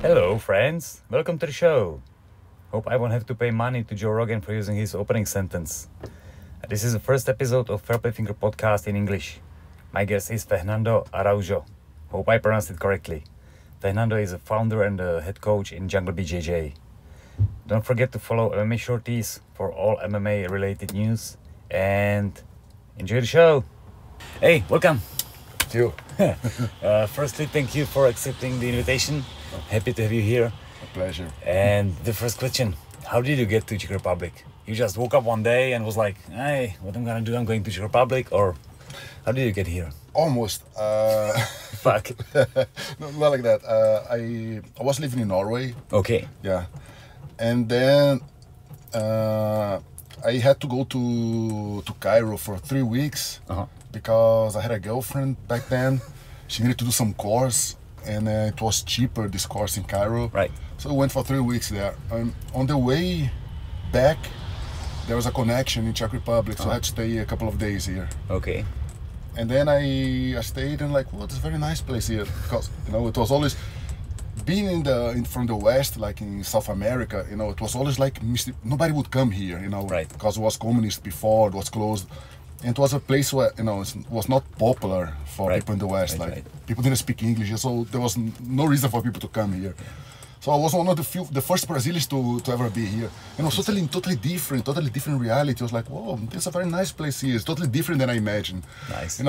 Hello friends, welcome to the show. Hope I won't have to pay money to Joe Rogan for using his opening sentence. This is the first episode of Fair Play Finger podcast in English. My guest is Fernando Araujo. Hope I pronounced it correctly. Fernando is a founder and a head coach in Jungle BJJ. Don't forget to follow MMA Shorties for all MMA related news and enjoy the show. Hey, welcome. Thank you. Firstly, thank you for accepting the invitation. Happy to have you here. A pleasure. And the first question, how did you get to Czech Republic? You just woke up one day and was like, hey, what I'm gonna do, I'm going to Czech Republic, or how did you get here? Almost. Fuck. No, not like that. I was living in Norway. Okay. Yeah. And then I had to go to Cairo for 3 weeks because I had a girlfriend back then. She needed to do some course, and it was cheaper, this course in Cairo. Right. So we went for 3 weeks there. On the way back, there was a connection in Czech Republic, so I had to stay a couple of days here. Okay. And then I stayed and like, well, it's a very nice place here, because it was always being from the West, like in South America. It was always like nobody would come here, right? Because it was communist before, it was closed. And it was a place where it was not popular for people in the West. People didn't speak English, so there was no reason for people to come here. Yeah. So I was one of the first Brazilians to ever be here. And it was totally different reality. I was like, whoa, this is a very nice place here. It's totally different than I imagined. Nice.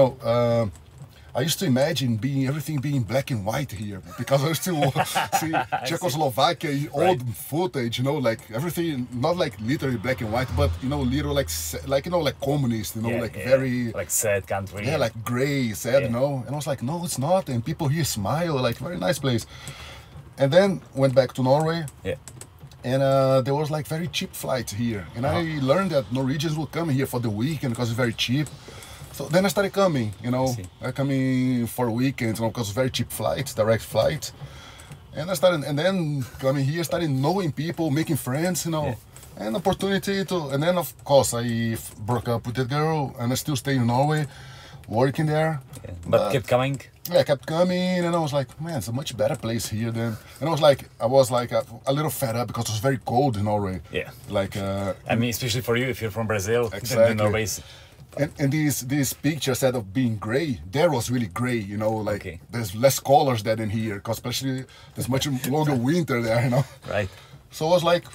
I used to imagine everything being black and white here, because I used to see Czechoslovakia old footage, like everything, not like literally black and white, but little like communist, very like sad country. Yeah, like gray, sad, And I was like, no, it's not. And people here smile, like very nice place. And then went back to Norway. Yeah. And there was like very cheap flights here, and I learned that Norwegians will come here for the weekend because it's very cheap. So then I started coming, I coming for weekends, because very cheap flights, direct flights. And and then coming here, started knowing people, making friends, and opportunity and then of course I broke up with that girl, and I still stay in Norway, working there. Yeah. But kept coming? Yeah, I kept coming, and I was like, man, it's a much better place here than. And I was like a little fed up because it was very cold in Norway. Yeah. I mean, especially for you, if you're from Brazil, exactly. then Norway's. And these pictures, instead of being gray, there was really gray, there's less colors there than here, because especially there's much longer winter there, Right. So I was like,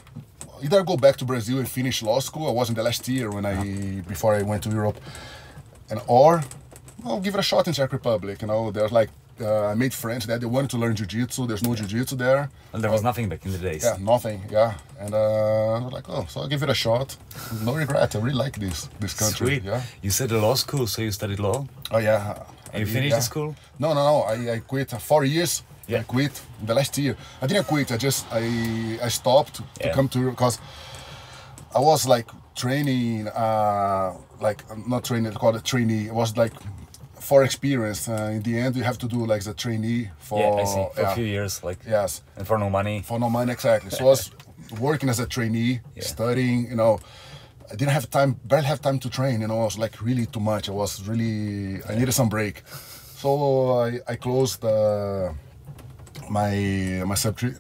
either I go back to Brazil and finish law school. I was in the last year before I went to Europe, or I'll give it a shot in Czech Republic. There's I made friends there. They wanted to learn jiu-jitsu. There's no jiu-jitsu there. And there was nothing back in the days. Yeah, nothing. Yeah, and I was like, so I'll give it a shot. No regret. I really like this country. Sweet. Yeah. You said law school, so you studied law? Oh yeah. And you finished the school? No. I quit 4 years. Yeah. I quit the last year. I didn't quit. I stopped to come to Europe because I was like training, not training. Called a trainee. It was like. For experience, in the end, you have to do like the trainee for I see. For a few years, yes, and for no money. For no money, exactly. So I was working as a trainee, studying. I didn't have time, barely have time to train. I was like really too much. I needed some break. So I closed my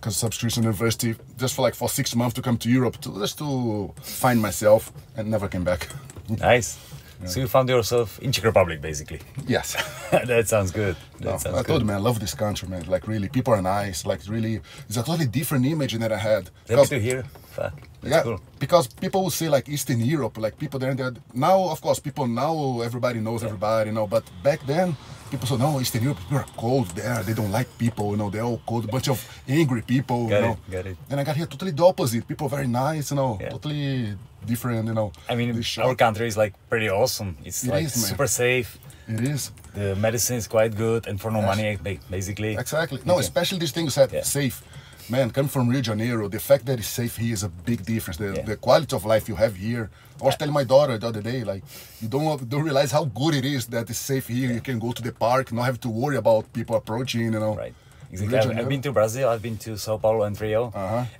subscription university just for 6 months to come to Europe just to find myself, and never came back. Nice. Yeah. So you found yourself in Czech Republic, basically. Yes. That sounds good. I told you, man, I love this country, man. Like really, people are nice. Like really, it's a totally different image than I had. Happy to hear. Fuck. That's cool. Because people will say like Eastern Europe, like people there. Now, of course, everybody knows everybody, But back then, people said, no, Eastern Europe, people are cold there. They don't like people, They're all cold, a bunch of angry people, Got it. And I got here totally the opposite. People are very nice, totally different, I mean, our country is like pretty awesome. It's super safe. It is. The medicine is quite good, and for no money, basically. Exactly. No, especially these things that safe. Man, coming from Rio de Janeiro, the fact that it's safe here is a big difference. The quality of life you have here. I was telling my daughter the other day, like, you don't realize how good it is that it's safe here. You can go to the park, not have to worry about people approaching, Right. Exactly. I've been to Brazil, I've been to Sao Paulo and Rio,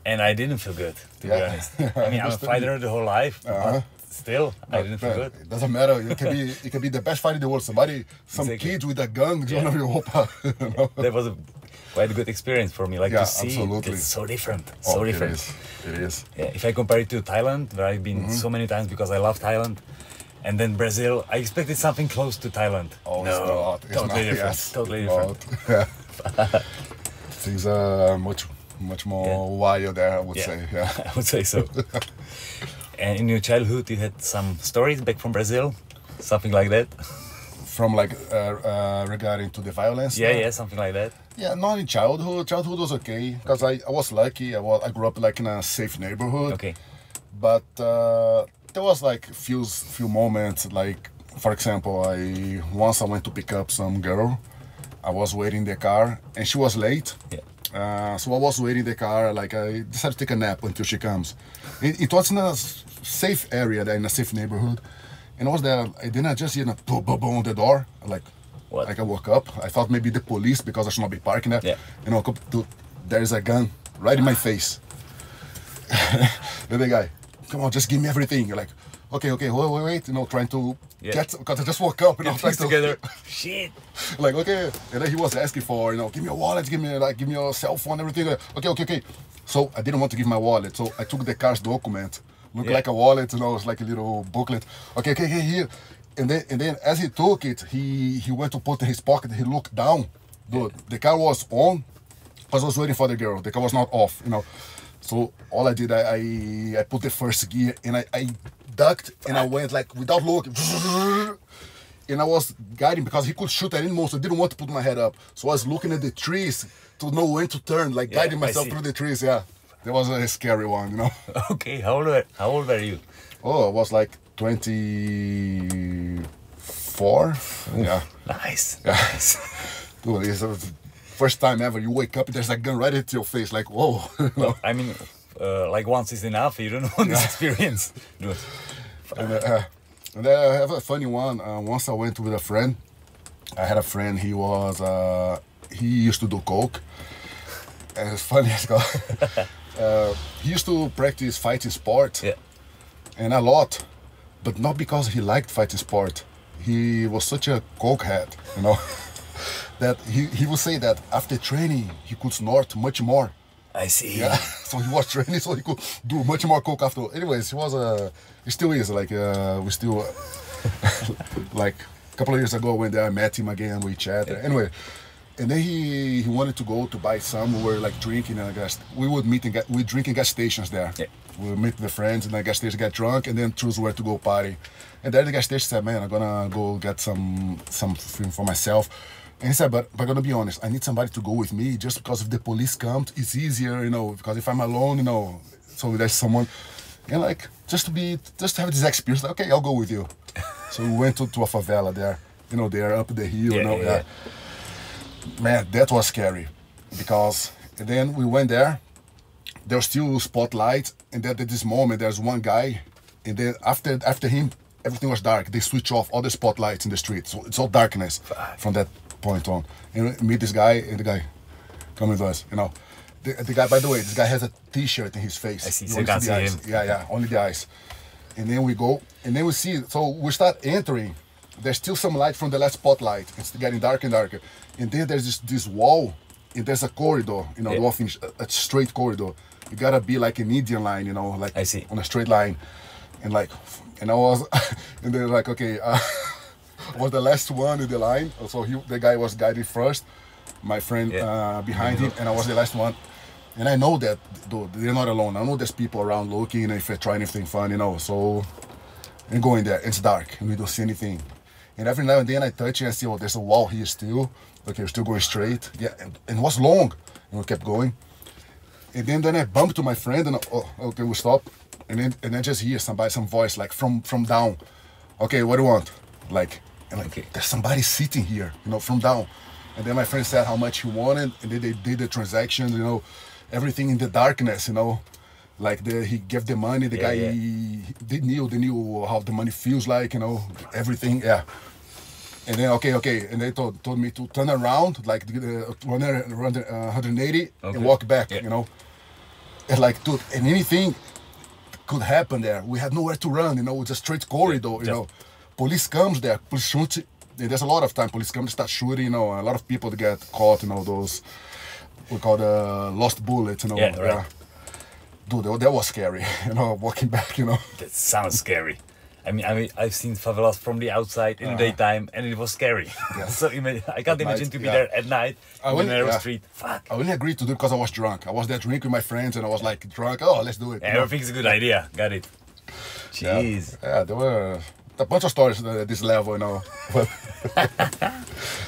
and I didn't feel good, to be honest. I mean, I'm a fighter the whole life, but still, I didn't feel good. It doesn't matter. You can be the best fighter in the world. Some kid with a gun, That was quite a good experience for me. Like to see, absolutely. it's so different, so different. It is. Yeah, if I compare it to Thailand, where I've been so many times because I love Thailand, and then Brazil, I expected something close to Thailand. Oh, no, it's not. It's totally not. different. Yes, Totally different. Things are much more wild there, I would say. Yeah, I would say so. And in your childhood, you had some stories back from Brazil, something like that. From like regarding to the violence. Yeah, something like that. Yeah, not in childhood. Childhood was okay because I was lucky. I grew up like in a safe neighborhood. Okay. But there was like few moments. Like for example, once I went to pick up some girl. I was waiting in the car and she was late. Yeah. So I was waiting in the car. Like I decided to take a nap until she comes. It was in a safe area there, in a safe neighborhood. And I was there, and then I just hear a boom, boom, boom on the door. Like, what? Like I woke up. I thought maybe the police because I should not be parking there. Yeah. And I woke up to, there's a gun right in my face. And the guy, come on, just give me everything. You're like, okay, wait, you know, trying to get, because I just woke up, you know, trying together. Shit. Like, okay, and then he was asking for, you know, give me your wallet, give me your cell phone, everything. Like, okay. So I didn't want to give my wallet, so I took the car's document. Looked like a wallet, you know, it's like a little booklet. Okay, here. And then as he took it, he went to put in his pocket, he looked down. Dude, the car was on, because I was waiting for the girl. The car was not off, you know. So all I did, I put the first gear, and I ducked, and I went like, without looking. And I was guiding, because he could shoot at any moment, so I didn't want to put my head up. So I was looking at the trees to know when to turn, like guiding myself through the trees, That was a scary one, you know. Okay, how old were you? Oh, I was like 24. Yeah. Nice. Dude, it's the first time ever you wake up and there's a gun right at your face, like, whoa. You know? I mean, like once is enough, you don't want this experience. And I have a funny one. Once I went with a friend. I had a friend, he used to do coke. And it's funny, he used to practice fighting sport, and a lot, but not because he liked fighting sport. He was such a coke head, you know, that he would say that after training he could snort much more. I see. Yeah, so he was training, so he could do much more coke after. Anyways, he still is like we still like a couple of years ago when I met him again, we chatted. Anyway. And then he wanted to go to buy some. We were like drinking in a gas. We would meet we drink in gas stations there. Yeah. We would meet the friends in the gas station, get drunk, and then choose where to go party. And there the gas station said, "Man, I'm gonna go get something for myself." And he said, "But I'm gonna be honest. I need somebody to go with me, just because if the police come, it's easier, you know. Because if I'm alone, you know, so there's someone, and like just to have this experience. Like, okay, I'll go with you." So we went to a favela there. You know, they're up the hill. You know. Man, that was scary, because then we went there. There was still spotlight, and then at this moment there's one guy, and then after him everything was dark. They switch off all the spotlights in the street, so it's all darkness from that point on. And we meet this guy, and the guy come with us. You know, the guy. By the way, this guy has a T-shirt in his face. I see. You So you can't see him. Yeah, only the eyes. And then we go, and then we see. So we start entering. There's still some light from the last spotlight. It's getting darker and darker. And then there's this wall, and there's a corridor, you know, a straight corridor. You gotta be like an Indian line, you know, like on a straight line. And I was, and they're like, okay, I was the last one in the line. So the guy was guiding first, my friend behind him, and I was the last one. And I know that, dude, they're not alone. I know there's people around looking if they try anything fun, you know. So, and going there, it's dark, and we don't see anything. And every now and then I touch it and I see, oh, there's a wall here still. Okay, we're still going straight. Yeah, and it was long. And we kept going. And then I bumped to my friend, and okay, we stop. And then just hear some voice like from down. Okay, what do you want? Like there's somebody sitting here, you know, from down. And then my friend said how much he wanted, and then they did the transaction, you know, everything in the darkness, you know. Like he gave the money, the guy, they knew how the money feels like, you know, everything, And then, okay, and they told me to turn around, like 180 and walk back, you know. And like, dude, and anything could happen there. We had nowhere to run, you know, it's a straight corridor, you know. Police comes there, police shoot, and there's a lot of time police come to start shooting, you know, a lot of people get caught, you know, those we call the lost bullet, you know. Yeah, right. Dude, that was scary, you know, walking back, you know. That sounds scary. I mean, I've seen favelas from the outside in the daytime, and it was scary. Yeah. So I can't imagine to be there at night on the narrow street. Fuck. I only agreed to do it because I was drunk. I was there drinking with my friends, and I was like drunk. Oh, let's do it. Everything's a good idea. Got it. Jeez. Yeah, there were a bunch of stories at this level, you know. But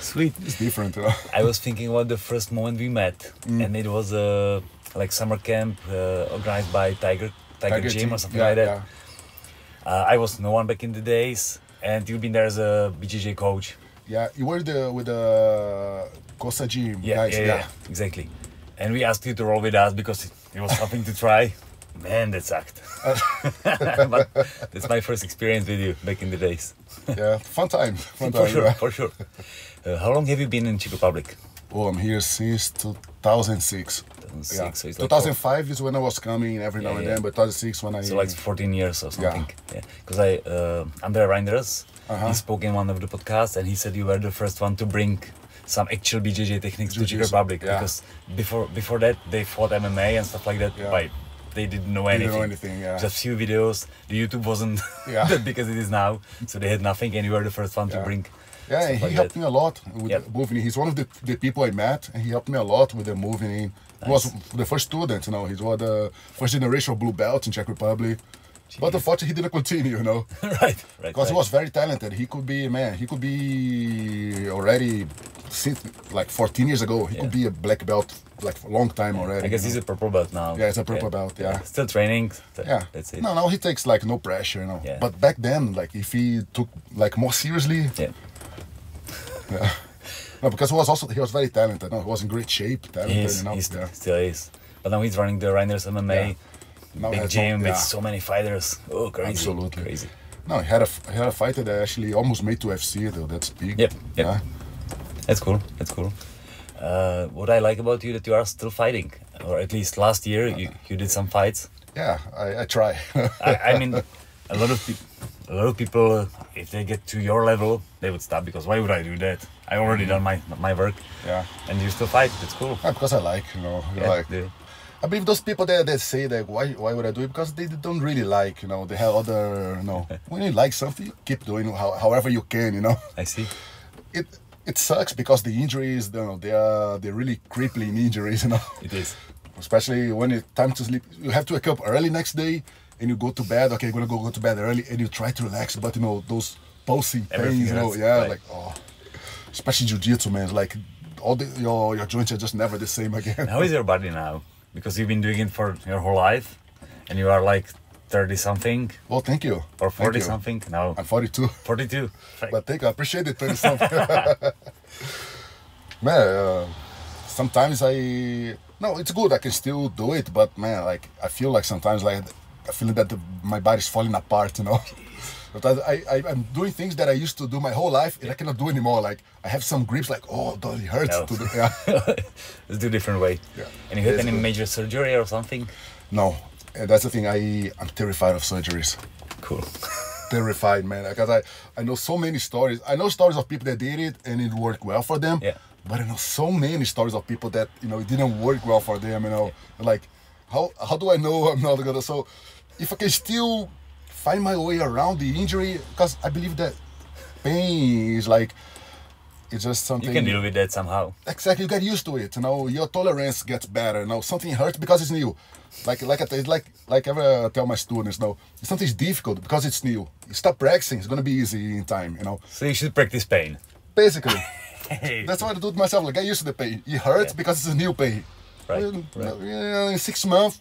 sweet. It's different, you know. I was thinking about the first moment we met, and it was like summer camp organized by Tiger Gym or something like that. Yeah. I was no one back in the days, and you've been there as a BJJ coach. Yeah, you were with the Costa Gym guys. Yeah, exactly. And we asked you to roll with us because it was something to try. Man, that sucked. But that's my first experience with you back in the days. Yeah, fun time. For sure. How long have you been in Czech Republic? Oh, I'm here since 2006. 2006, yeah. so it's 2005 is when I was coming every now and then, but 2006 when I... So like 14 years or something. Yeah. Because Andre Reinders, he spoke in one of the podcasts and he said you were the first one to bring some actual BJJ techniques to Czech Republic. Because before that, they fought MMA and stuff like that. But they didn't know anything. Just few videos. The YouTube wasn't that big as it is now. So they had nothing and you were the first one to bring... Yeah, and he helped me a lot with the moving in. He's one of the people I met, and he helped me a lot with the moving in. Nice. He was the first student, you know. He was the first generation of blue belt in Czech Republic. Jeez. But unfortunately, he didn't continue, you know. Right. Because he was very talented. He could be, already, since like 14 years ago, he could be a black belt like for a long time already. I guess he's a purple belt now. Yeah, it's a purple belt, Still training. That's it. No, he takes like no pressure, you know. Yeah. But back then, like if he took like more seriously... Yeah. No, because he was very talented. No, he was in great shape. Talented, he still is. But now he's running the Reinders MMA big gym with so many fighters. Oh, crazy! Absolutely crazy. No, he had a fighter that actually almost made to UFC though. That's big. Yep. Yeah. That's cool. What I like about you that you are still fighting, or at least last year you did some fights. Yeah, I try. I mean, a lot of people, if they get to your level, they would stop because why would I do that? I already done my work. Yeah. And you still fight. That's cool. Yeah, because I like, you know, I believe those people that say that why would I do it, because they don't really like, you know, they have other, you know, when you like something, you keep doing however you can, you know. I see. It sucks because the injuries, you know, they're really crippling injuries, you know. It is. Especially when it's time to sleep, you have to wake up early next day. And you go to bed, okay, you're gonna go to bed early, and you try to relax, but you know, those pulsing pains, you know, like, oh, especially jiu-jitsu, man, like, all your joints are just never the same again. How is your body now? Because you've been doing it for your whole life, and you are like 30-something. Well, thank you. Or 40-something? No. I'm 42. 42. But thank you, I appreciate it, 30-something. Man, sometimes no, it's good, I can still do it, but man, like, I feel like sometimes, like, I feel that my body's falling apart, you know. But I'm doing things that I used to do my whole life, and I cannot do anymore. Like, I have some grips, like, oh, it hurts to do. Yeah. Let's do a different way. Yeah. And you had any major surgery or something? No, and that's the thing. I'm terrified of surgeries. Cool. Terrified, man. Because I know so many stories. I know stories of people that did it and it worked well for them. Yeah. But I know so many stories of people that, you know, it didn't work well for them. You know, like, how do I know I'm not gonna? So, if I can still find my way around the injury, because I believe that pain is like, it's just something... You can deal with that somehow. Exactly, you get used to it, you know, your tolerance gets better, you know, something hurts because it's new. Like I ever tell my students, no, if something's difficult because it's new, you stop practicing, it's gonna be easy in time, you know. So you should practice pain. Basically. That's what I do to myself, like, get used to the pain. It hurts because it's a new pain. Right. In 6 months,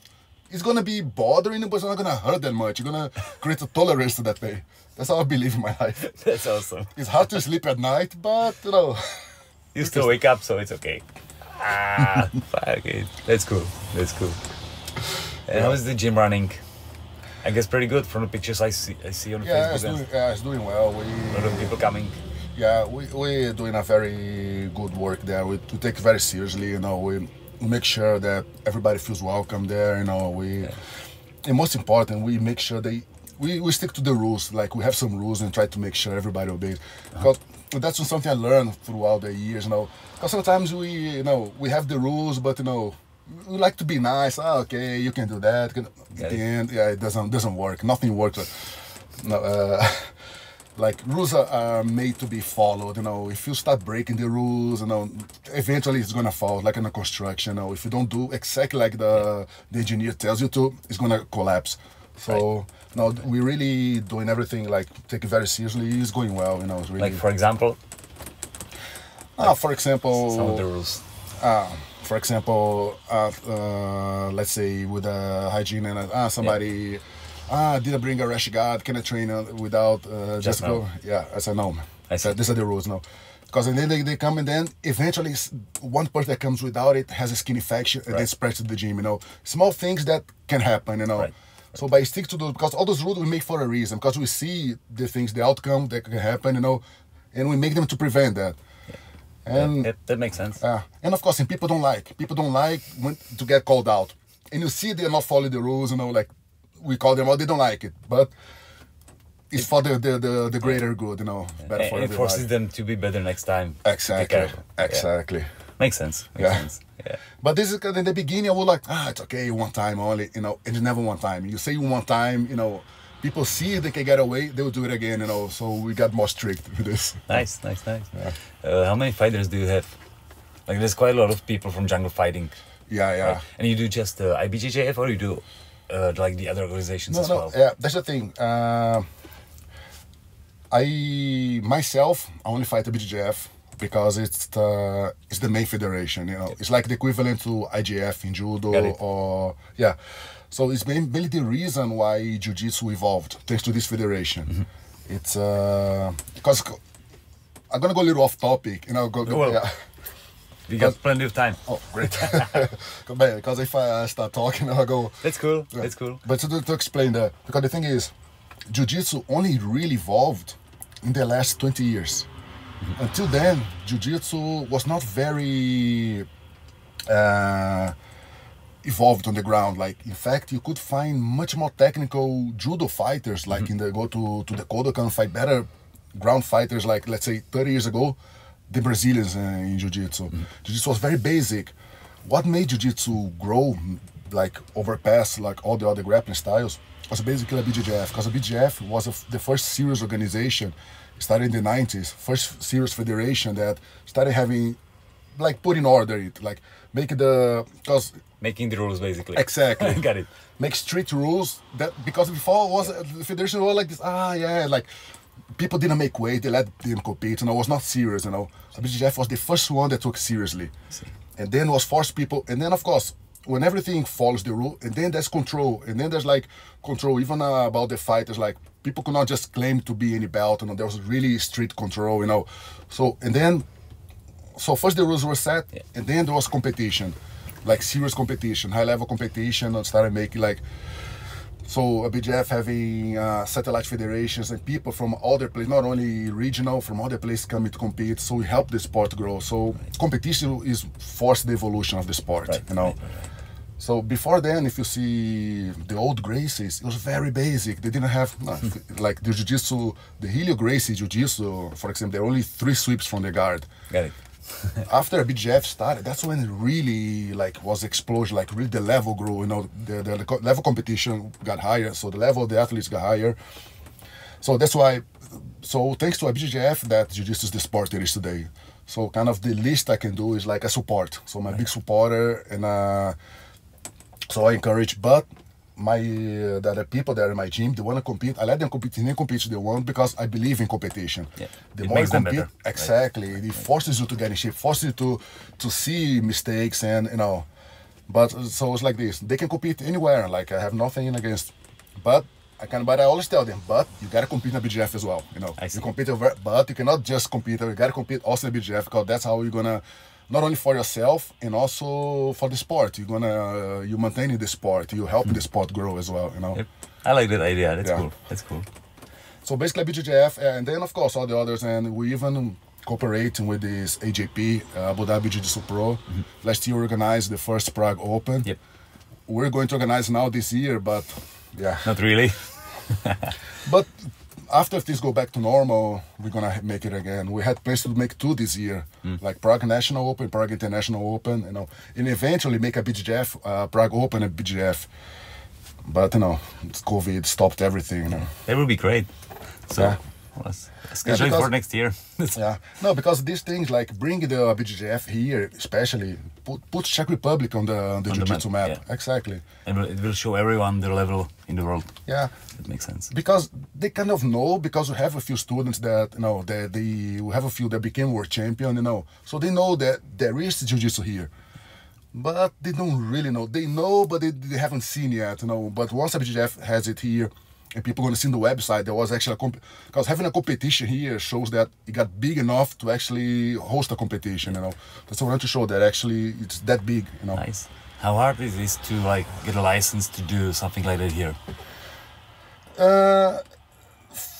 it's gonna be bothering you, but it's not gonna hurt that much. You're gonna create a tolerance to that pain. That's how I believe in my life. That's awesome. It's hard to sleep at night, but you know. You still wake up, so it's okay. Fuck it. That's cool. And how is the gym running? I guess pretty good from the pictures I see on Facebook. It's doing well. A lot of people coming. Yeah, we're doing a very good work there. We take it very seriously, you know. We make sure that everybody feels welcome there, you know. And most important, we make sure we we stick to the rules. Like we have some rules and try to make sure everybody obeys. Because that's something I learned throughout the years. Because sometimes we have the rules, but we like to be nice. Okay, you can do that. At the end, it doesn't work. Nothing works. Like rules are made to be followed. If you start breaking the rules, eventually it's gonna fall. Like in a construction, if you don't do exactly like the engineer tells you to, it's gonna collapse. So we're really doing everything like take it very seriously. It's going well. It's really. Like for example. For example. Some of the rules. For example, let's say with hygiene and somebody. Did I bring a rash guard? Can I train without just go? Yeah, I said no. These are the rules now. Because then they come and then eventually one person that comes without it has a skin infection and then spreads to the gym. Small things that can happen. Right. So by stick to those, because all those rules we make for a reason. Because we see the things, the outcome that can happen. And we make them to prevent that. And that makes sense. And of course, and people don't like when to get called out. And you see they're not following the rules. Like. We call them out, they don't like it, but it's for the greater good, better for everybody. It forces them to be better next time. Exactly. Yeah. Makes sense. Yeah. But this is in the beginning, I was like, it's okay, one time only, it's never one time. You say one time, people see they can get away, they will do it again, so we got more strict with this. Nice. Yeah. How many fighters do you have? Like, there's quite a lot of people from jungle fighting. Yeah. Right? And you do just IBJJF or you do like the other organizations as well? Yeah, that's the thing. I only fight the BJJF because it's the main federation. It's like the equivalent to IGF in judo So it's mainly the reason why jiu-jitsu evolved thanks to this federation. Mm-hmm. It's because I'm gonna go a little off topic. We got plenty of time. Oh, great. Because if I start talking, I'll go... That's cool. That's cool. But to explain that, because the thing is, jiu-jitsu only really evolved in the last 20 years. Mm-hmm. Until then, jiu-jitsu was not very evolved on the ground. Like, in fact, you could find much more technical judo fighters, like go to the Kodokan, fight better ground fighters, like, let's say, 30 years ago, the Brazilians in jiu-jitsu. Mm-hmm. Jiu-jitsu was very basic. What made jiu-jitsu grow, like overpass like all the other grappling styles, was basically a BJJF. Because the BJJF was the first serious organization, started in the 90s, first serious federation that started having, like, put in order it, like making the rules basically. Exactly. Got it. Make strict rules that, because before was the federation was like this. Like. People didn't make weight, they let them compete, was not serious, So BJJF was the first one that took seriously. And then was forced people, and then of course, when everything follows the rule, and then there's control, and then there's like control even about the fighters, like people could not just claim to be any belt, there was really strict control, So first the rules were set, and then there was competition, like serious competition, high level competition, and started making like, so a BJF having satellite federations and people from other places, not only regional, from other places coming to compete. So we help the sport grow. So competition is forced the evolution of the sport, Right. So before then, if you see the old Gracies, it was very basic. They didn't have, like the jiu-jitsu, the Helio Gracie jiu-jitsu, for example, there were only 3 sweeps from the guard. Got it. After BJJF started, that's when it really was explosion, like really the level grew, the level competition got higher, so the level of the athletes got higher. So that's why, thanks to BJJF, that jiu-jitsu is the sport it is today. So kind of the least I can do is like a support. So I'm a big supporter, and so I encourage, but the other people that are in my gym, they want to compete. I let them compete, and they compete if they want, because I believe in competition. Yeah. The more you compete, exactly, it forces you to get in shape, forces you to see mistakes, and But so it's like this: they can compete anywhere. Like I have nothing against, but I always tell them, but you gotta compete in the BJJF as well. You compete over, but you cannot just compete. You gotta compete also in the BJJF, because that's how you're gonna. Not only for yourself, and also for the sport. You maintaining the sport. You help the sport grow as well. Yep. I like that idea. That's cool. That's cool. So basically BJJF, and then of course all the others, and we even cooperating with this AJP, Abu Dhabi Jiu-Jitsu Pro. Mm-hmm. Last year we organized the first Prague Open. Yep. We're going to organize now this year, but not really. But after things go back to normal, we're gonna make it again. We had plans to make 2 this year, like Prague National Open, Prague International Open, you know, and eventually make a BJJ, Prague Open and BJJ. But you know, COVID stopped everything. You know, that would be great. So. Yeah. Let's schedule it for next year. Yeah, no, because these things like bring the BJJF here, especially put Czech Republic on the jiu-jitsu map. Yeah. Exactly. And it will show everyone their level in the world. Yeah, that makes sense. Because they kind of know, because we have a few students that, you know, we have a few that became world champion, you know, so they know that there is jiu-jitsu here. But they don't really know. They know, but they haven't seen yet, you know. But once a BJJF has it here, and people are going to see on the website, there was actually because having a competition here shows that it got big enough to actually host a competition, you know. That's what I want to show, that actually it's that big, you know. Nice. How hard is this to like get a license to do something like that here?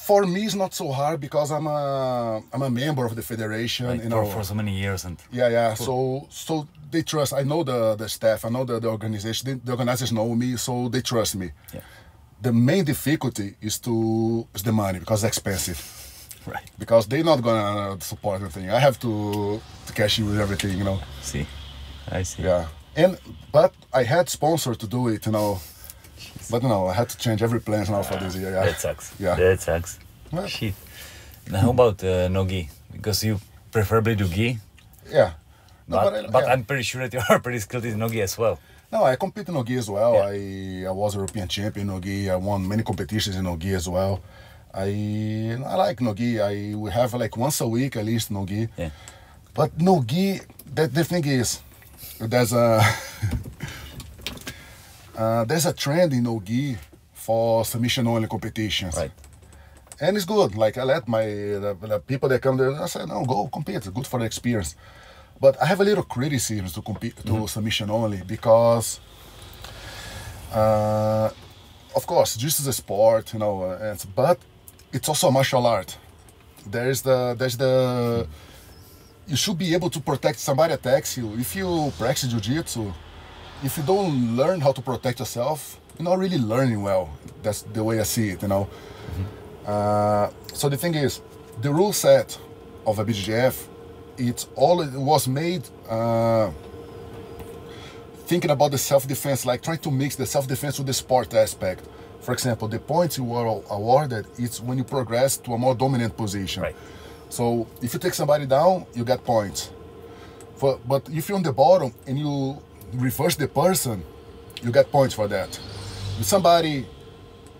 For me, it's not so hard because I'm a member of the federation, like you know. For so many years and. Yeah. Cool. So they trust. I know the staff. I know the organization. The organizers know me, so they trust me. Yeah. The main difficulty is the money, because it's expensive. Right. Because they're not gonna support anything. I have to cash in with everything, you know. See, I see. Yeah, but I had sponsor to do it, you know. Jeez. But you know, I had to change every plan now for this year. Yeah. That sucks. Yeah. That sucks. Well, shit. Now, how about no gi? Because you preferably do gi. Yeah. But I'm pretty sure that you are pretty skilled in no gi as well. No, I compete in no-gi as well. Yeah. I was European champion in no-gi. I won many competitions in no-gi as well. I like no-gi. We have like once a week at least no-gi. Yeah. But no-gi, the thing is, there's a trend in no-gi for submission-only competitions. Right. And it's good. Like I let the people that come there, I say, no, go compete. It's good for the experience. But I have a little criticism to compete to submission only, because, of course, just as a sport, you know, but it's also a martial art. You should be able to protect. Somebody attacks you. If you practice jiu-jitsu, if you don't learn how to protect yourself, you're not really learning well. That's the way I see it, you know. So the thing is, the rule set of a BJJF, it was made thinking about the self-defense, like trying to mix the self-defense with the sport aspect. For example, the points you were awarded, it's when you progress to a more dominant position. Right. So if you take somebody down, you get points. But if you're on the bottom and you reverse the person, you get points for that. If somebody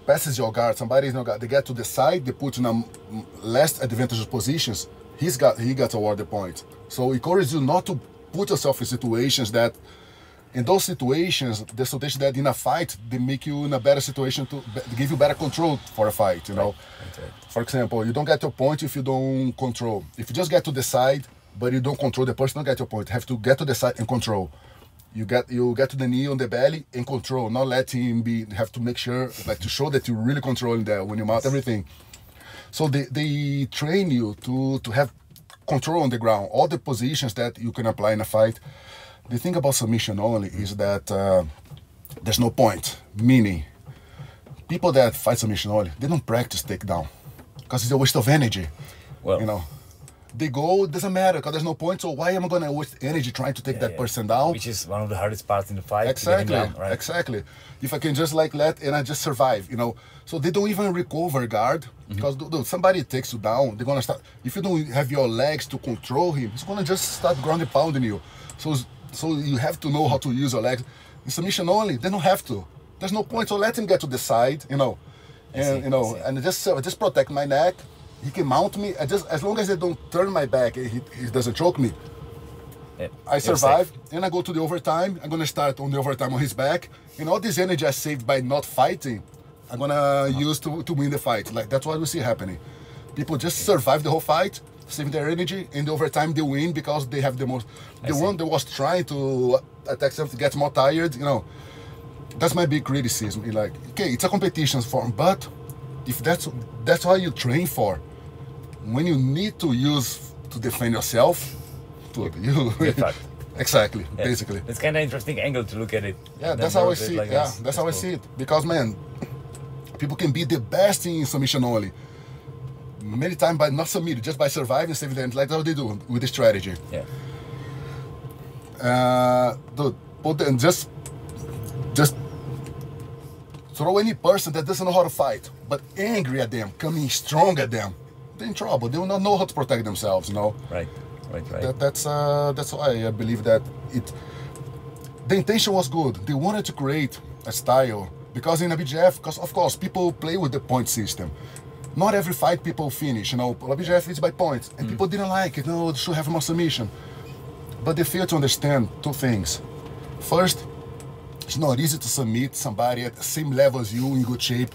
passes your guard, somebody is no guard, they get to the side, they put in a less advantageous positions, he got awarded points. So it encourages you not to put yourself in situations that, in those situations, the situation that in a fight, they make you in a better situation to give you better control for a fight, you know. Right. For example, you don't get your point if you don't control. If you just get to the side, but you don't control the person, don't get your point. You have to get to the side and control. You get to the knee on the belly and control, not let him be. You have to make sure, like, to show that you're really controlling that when you mount everything. So they train you to have control on the ground, all the positions that you can apply in a fight. The thing about submission only is that there's no point. Meaning, people that fight submission only, they don't practice takedown because it's a waste of energy. Well, you know, they go, it doesn't matter because there's no point. So why am I going to waste energy trying to take that person down? Which is one of the hardest parts in the fight. Exactly, down, right? Exactly. If I can just like let and I just survive, you know. So they don't even recover guard because somebody takes you down, they're gonna start. If you don't have your legs to control him, he's gonna just start ground and pounding you. So you have to know how to use your legs. In submission only, they don't have to. There's no point. So let him get to the side, you know, and and just protect my neck. He can mount me. As long as I don't turn my back, he doesn't choke me. Yeah, I survive, and I go to the overtime. I'm gonna start on the overtime on his back, and all this energy I saved by not fighting, I'm gonna use to win the fight. Like that's what we see happening. People just survive the whole fight, save their energy, and the overtime they win because they have the most. The one that was trying to attack something gets more tired. You know, that's my big criticism. Like, okay, it's a competition form, but if that's how you train for, when you need to use to defend yourself. Exactly, yeah. Basically. It's kind of interesting angle to look at it. Yeah, that's how I see it. Like that's how I see it. Because man, People can be the best in submission only. Many times by not submitting, just by surviving, saving them. Like how they do with the strategy. Yeah. Dude, put them just throw any person that doesn't know how to fight, but angry at them, coming strong at them, they're in trouble. They will not know how to protect themselves, you know? Right. That's why I believe that the intention was good. They wanted to create a style, because in a BJF, because of course, people play with the point system. Not every fight people finish, you know, BJF is by points, and people didn't like it, no, they should have more submission. But they fail to understand two things. First, it's not easy to submit somebody at the same level as you in good shape.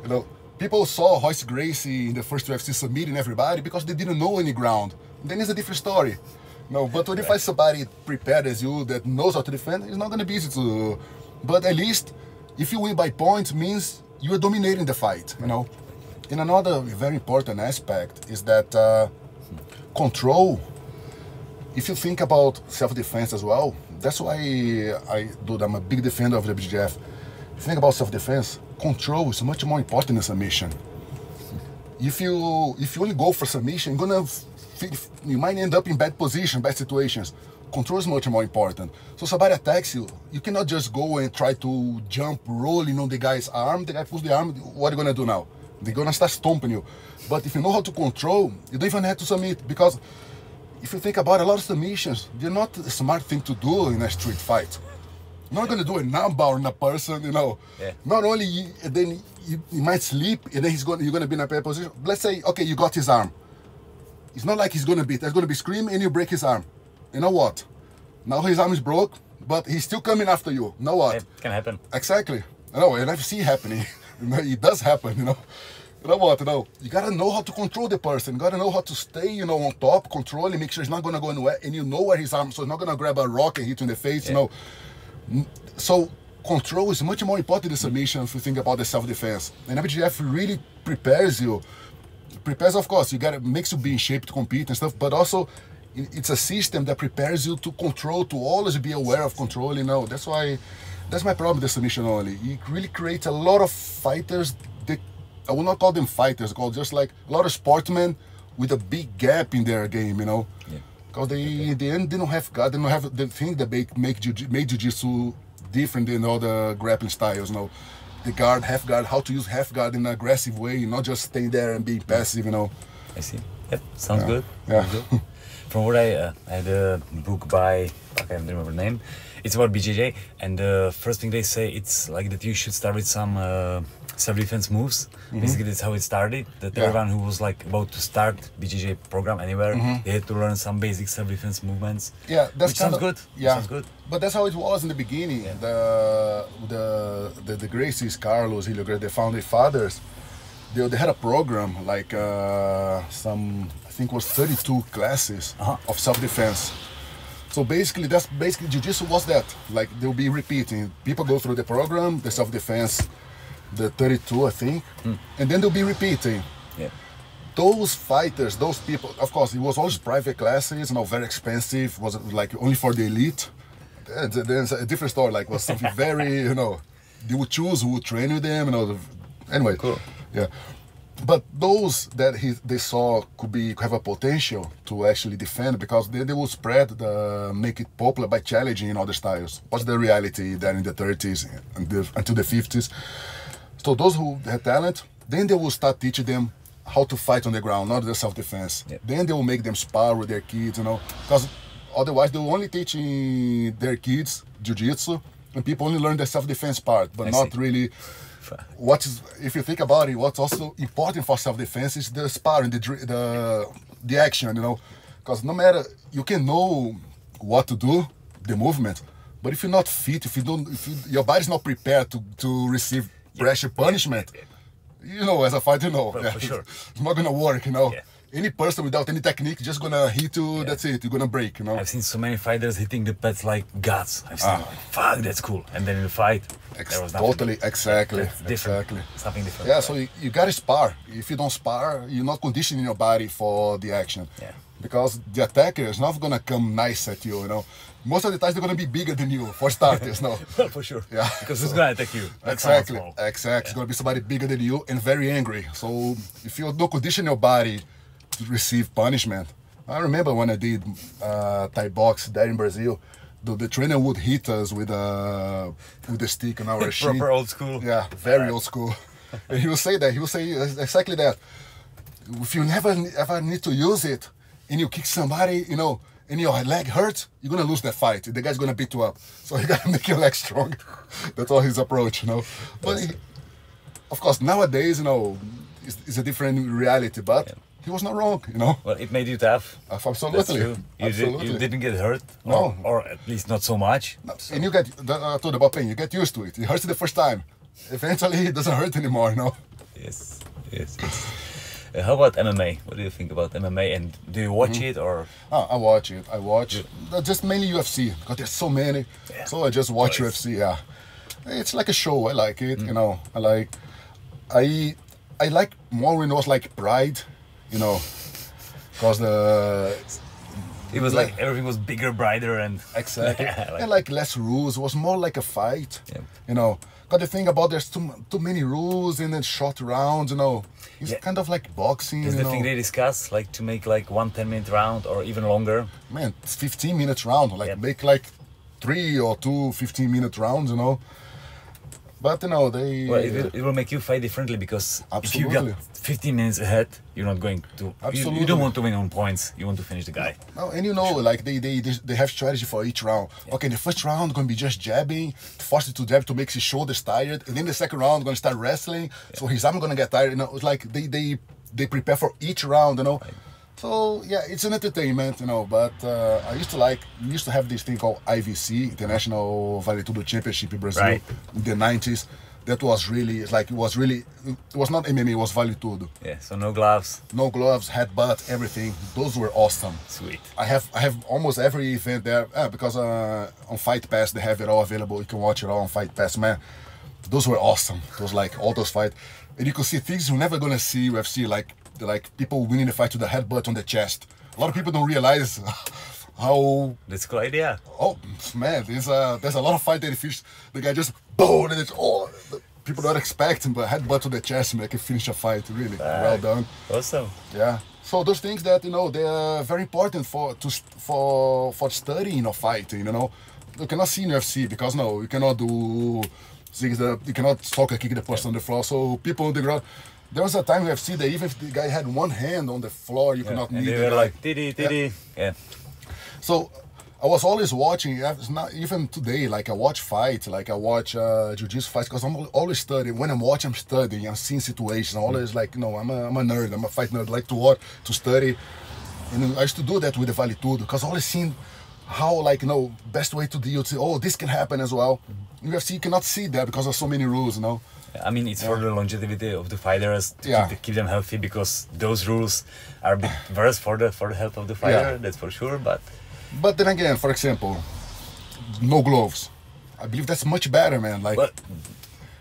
You know, people saw Royce Gracie in the first UFC submitting everybody because they didn't know any ground. Then it's a different story. No, but when you find somebody prepared as you that knows how to defend, it's not going to be easy to. But at least, if you win by points, means you are dominating the fight. You know. And another very important aspect is that control. If you think about self-defense as well, that's why I'm a big defender of the BJJ. If you think about self-defense, control is much more important than submission. If you only go for submission, you might end up in bad position, bad situations. Control is much more important. So somebody attacks you, you cannot just go and try to jump, rolling on the guy's arm. The guy pulls the arm, what are you gonna do now? They're gonna start stomping you. But if you know how to control, you don't even have to submit, because if you think about a lot of submissions, they're not a smart thing to do in a street fight. You're not going to do a number on a person, you know. Yeah. Not only then you might sleep, and then you're going to be in a bad position. Let's say, okay, you got his arm. It's not like he's going to be. There's going to be scream, and you break his arm. You know what? Now his arm is broke, but he's still coming after you. Know what? It can happen. Exactly. No, and I've seen it happening. It does happen, you know. You know what, you gotta know how to control the person. You gotta know how to stay, on top, control and make sure he's not gonna go anywhere, and you know where his arm, so he's not gonna grab a rock and hit you in the face, So control is much more important than submission if you think about the self-defense. And BJF really prepares, of course, makes you be in shape to compete and stuff, but also it's a system that prepares you to control, to always be aware of control, That's why, that's my problem with the submission only. It really creates a lot of fighters. I will not call them fighters, just like a lot of sportsmen with a big gap in their game, Because they in the end, they don't have God, they don't have the thing that made jiu-jitsu different than all the grappling styles, The guard, half guard, how to use half guard in an aggressive way, not just staying there and being passive, I see. Yep, sounds good. Yeah. Sounds good. From what I had a book by, I can't remember the name. It's about BJJ, and the first thing they say, it's like that you should start with some self-defense moves. Basically, that's how it started. That everyone who was like about to start BJJ program anywhere, they had to learn some basic self-defense movements. Yeah, that sounds good. Yeah, sounds good. But that's how it was in the beginning. Yeah. The Gracies, Carlos, Hilliard, the founding fathers, they had a program like I think it was 32 classes of self-defense. So basically, jiu-jitsu was that. Like, they'll be repeating. People go through the program, the self-defense, the 32, I think, and then they'll be repeating. Yeah. Those fighters, those people, of course, it was always private classes, very expensive, was like only for the elite. There's a different story, like was something very, they would choose who would train with them, Anyway, cool. Yeah. But those that they saw could have a potential to actually defend, because they will spread, make it popular by challenging in other styles. What's the reality there in the 30s until the 50s? So those who had talent, then they will start teaching them how to fight on the ground, not the self-defense. Yeah. Then they will make them spar with their kids, because otherwise they will only teaching their kids jiu-jitsu, and people only learn the self-defense part, but not really. If you think about it, what's also important for self-defense is the sparring, the action, because no matter, you can know what to do, the movement, but if you're not fit, if your body's not prepared to receive pressure, punishment, as a fighter, For sure. It's not gonna work, Yeah. Any person without any technique just gonna hit you, that's it, you're gonna break, I've seen so many fighters hitting the pads like gods. I've seen, fuck, that's cool. And then in the fight, there was nothing. Totally, exactly. Exactly. Something different. Yeah, so you gotta spar. If you don't spar, you're not conditioning your body for the action. Yeah. because the attacker is not gonna come nice at you, you know. Most of the times they're gonna be bigger than you, for starters, no. For sure. Yeah. Because who's gonna attack you? Exactly. It's gonna be somebody bigger than you and very angry. So if you don't condition your body to receive punishment, I remember when I did Thai box there in Brazil, the trainer would hit us with the stick on our shin. Proper old school. Yeah, very old school. And he will say that. He will say exactly that. If you never ever need to use it, and you kick somebody, you know, and your leg hurts, you're gonna lose that fight. The guy's gonna beat you up. So you gotta make your leg strong. That's all his approach, you know. But of course, nowadays, you know, it's a different reality. But he was not wrong, you know. Well, it made you tough. Absolutely. That's true. You didn't get hurt, or at least not so much. No. And you get, I told about pain, you get used to it. It hurts the first time. Eventually, it doesn't hurt anymore, you know. Yes. How about MMA? What do you think about MMA? And do you watch it or? I watch it. Just mainly UFC because there's so many. Yeah. So I just watch UFC. Yeah, it's like a show. I like it. You know, I like more when it was like Pride. You know, because it was like everything was bigger, brighter, and exactly. And like less rules. It was more like a fight. Yeah. You know. Got the thing about there's too many rules and then short rounds, you know. It's kind of like boxing. Is the thing they discuss, like to make like 1 10-minute round or even longer? Man, it's 15-minute round. Like make like 3 or 2 15-minute rounds, you know. But you know they. Well, it will make you fight differently because if you got 15 minutes ahead, you're not going to. You don't want to win on points. You want to finish the guy. No, and you know, like they have strategy for each round. Yeah. Okay, the first round gonna be just jabbing, force it to jab to make his shoulders tired, and then the second round gonna start wrestling, so his arm gonna get tired. You know, it's like they prepare for each round. You know. Right. So yeah, it's an entertainment, you know. But we used to have this thing called IVC, International Vale Tudo Championship in Brazil, in the 90s. That was really, it was not MMA, it was Vale Tudo. Yeah, so no gloves, headbutt, everything. Those were awesome. Sweet. I have almost every event there because on Fight Pass they have it all available. You can watch it all on Fight Pass, man. Those were awesome. It was like all those fights, and you could see things you're never gonna see UFC, like people winning the fight with the headbutt on the chest. A lot of people don't realize how. That's a cool idea. Oh man, there's a lot of fight that the guy just boom and it's all. People don't expect him, but headbutt to the chest make you finish a fight. Really, well done. Awesome. Yeah. So those things that you know they are very important for studying or fighting. You know, you cannot see in UFC because you cannot do things that you cannot soccer kick the person on the floor. So people on the ground. There was a time in UFC that even if the guy had one hand on the floor, you cannot meet the guy. They were like, diddy. Yeah. So I was always watching, not even today, like I watch fights, like I watch jiu-jitsu fights, because I'm always studying. When I'm watching, I'm studying, I'm seeing situations. I'm always like, I'm a nerd, I'm a fight nerd, like to watch, to study. And I used to do that with the Vale Tudo, because I always seen how, best way to deal, this can happen as well. In UFC, you cannot see that because of so many rules, I mean, it's for the longevity of the fighters to keep them healthy, because those rules are a bit worse for the health of the fighter. That's for sure. But then again, for example, no gloves. I believe that's much better, man. Well,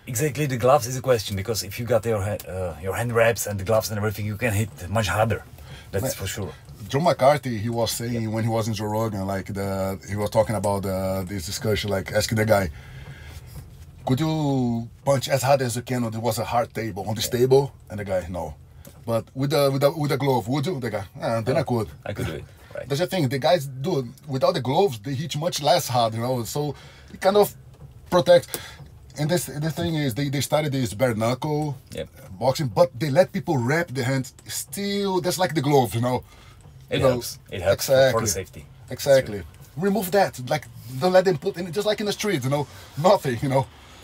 exactly, the gloves is a question, because if you got your hand wraps and the gloves and everything, you can hit much harder. That's for sure. John McCarthy, he was saying when he was in Joe Rogan, he was talking about this discussion, asking the guy, could you punch as hard as you can? There was a hard table on this table, and the guy, no. But with a glove, would you? The guy, then I could. I could do it. Right. That's the thing. The guys do it without the gloves. They hit much less hard, So it kind of protects. And the thing is, they started this bare knuckle boxing, but they let people wrap their hands. Still, that's like the glove, It helps. It helps for the safety. Exactly. Remove that. Don't let them put in, just like in the streets, nothing,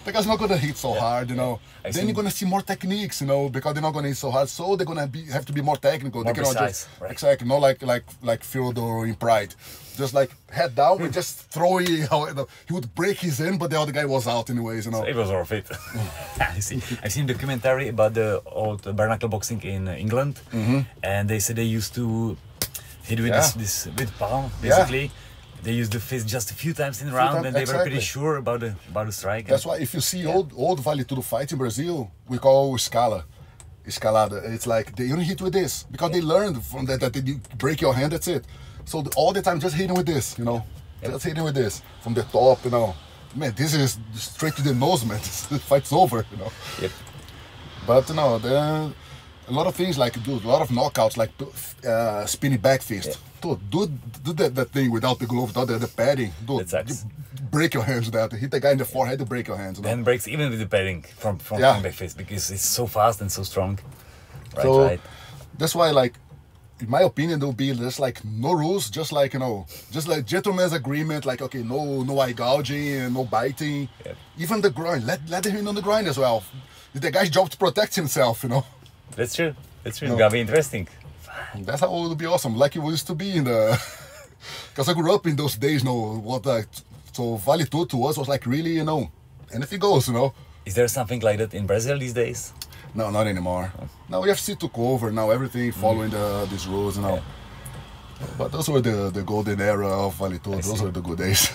The guy's not gonna hit so hard, Then you're gonna see more techniques, because they're not gonna hit so hard. So they're gonna have to be more technical. More they cannot precise, just exactly, not like Fernando in Pride, just head down and just throw it. He would break his hand, but the other guy was out anyways. So it was worth it. I've seen a documentary about the old bare knuckle boxing in England, and they said they used to hit with this with palm basically. Yeah. They used the fist just a few times in the round, and they were pretty sure about the strike. That's why if you see old Vale Tudo fights in Brazil, we call Scala. escalada. It's like they only hit with this because they learned from that you break your hand, that's it. So all the time just hitting with this, you know, just hitting with this from the top, you know. Man, this is straight to the nose, man. The fight's over, you know. Yep. But you know, there are a lot of things like a lot of knockouts, like spinning back fist. Dude, do that thing without the glove, without the padding. Dude, you break your hands with that. Hit the guy in the forehead to break your hands. You know? Hand breaks even with the padding from back fist because it's so fast and so strong. Right. That's why, like, in my opinion, there'll be just like no rules, just like, you know, just like gentleman's agreement, like, okay, no eye gouging and no biting. Yep. Even the groin, let him in on the groin as well. It's the guy's job to protect himself, you know. That's true. It's gonna be interesting. That's how it would be awesome, like it used to be in the. Because I grew up in those days, you know, so Vale Tudo to us was like really, you know, anything goes, you know. Is there something like that in Brazil these days? No, not anymore. Now UFC took over. Now everything following these rules, you know. Yeah. But those were the golden era of Vale Tudo. Those were the good days.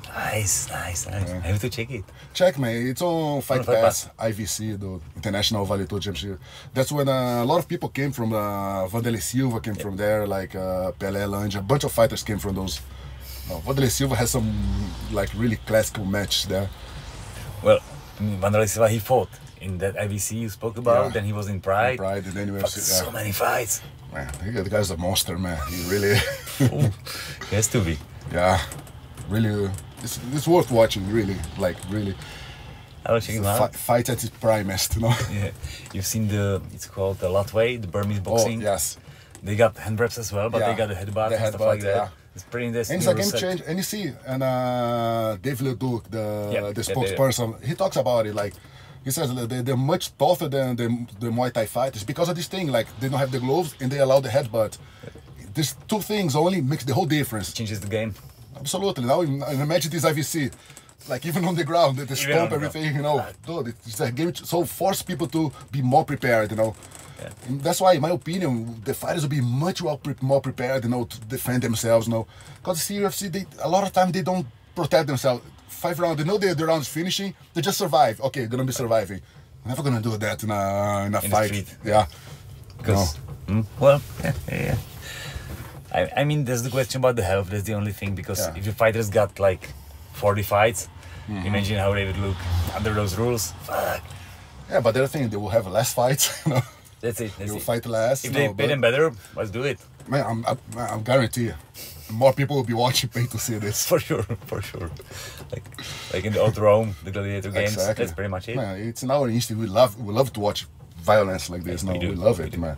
Nice. Yeah. I have to check it. Check, man. It's on Fight Pass, IVC, the International Vale Tudo Championship. That's when a lot of people came from. Vanderlei Silva came from there, like Pelé, Lange. A bunch of fighters came from those. Vanderlei Silva has some like really classical matches there. Well, Vanderlei Silva, he fought in that IVC you spoke about, then he was in Pride. And then UFC. So many fights. Man, the guy's a monster, man. He really... He has to be. Yeah, really, it's worth watching, really, like, really. I will check him out. Fight at its primest, you know? Yeah. You've seen it's called the Latway, the Burmese boxing. Oh, yes. They got hand wraps as well, but they got the headbutt and stuff like that. Yeah. It's pretty interesting. And it's a game change. And you see, and Dave Leduc, the spokesperson, he talks about it, like, he says they're much tougher than the Muay Thai fighters because of this thing, like they don't have the gloves and they allow the headbutt. These two things only makes the whole difference. Changes the game. Absolutely. Now imagine this IVC, like even on the ground, they stomp everything, you know. Dude, it's a game, so force people to be more prepared, you know. Yeah. And that's why, in my opinion, the fighters will be much more prepared, you know, to defend themselves, you know. Because the UFC, a lot of time they don't protect themselves. 5 rounds, they know the round's finishing, they just survive. Okay, gonna be surviving. I'm never gonna do that in a fight. Yeah. Because, well, yeah. I mean, there's the question about the health, that's the only thing, because if the fighters got like 40 fights, imagine how they would look under those rules. Fuck. Yeah, but the other thing, they will have less fights, you know. That's it. They will fight less. If they pay them better, let's do it. Man, I'm guarantee more people will be watching pay to see this. For sure. Like in the old Rome, the gladiator games. Exactly. That's pretty much it. Man, it's in our instinct. We love to watch violence like this. Yes, we love it, man.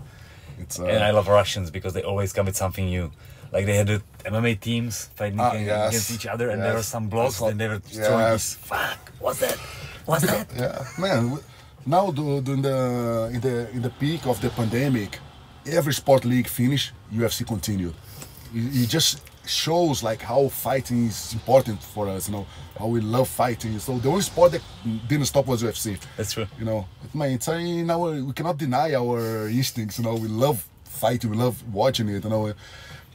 And I love Russians because they always come with something new. Like they had the MMA teams fighting against each other, and there were some blocks, and they were throwing this. Fuck, what's that? Yeah, man. Now, in the peak of the pandemic, every sport league finished, UFC continued. It just shows like how fighting is important for us, you know, how we love fighting. So the only sport that didn't stop was UFC. That's true. You know, man, it's we cannot deny our instincts, you know, we love fighting, we love watching it, you know.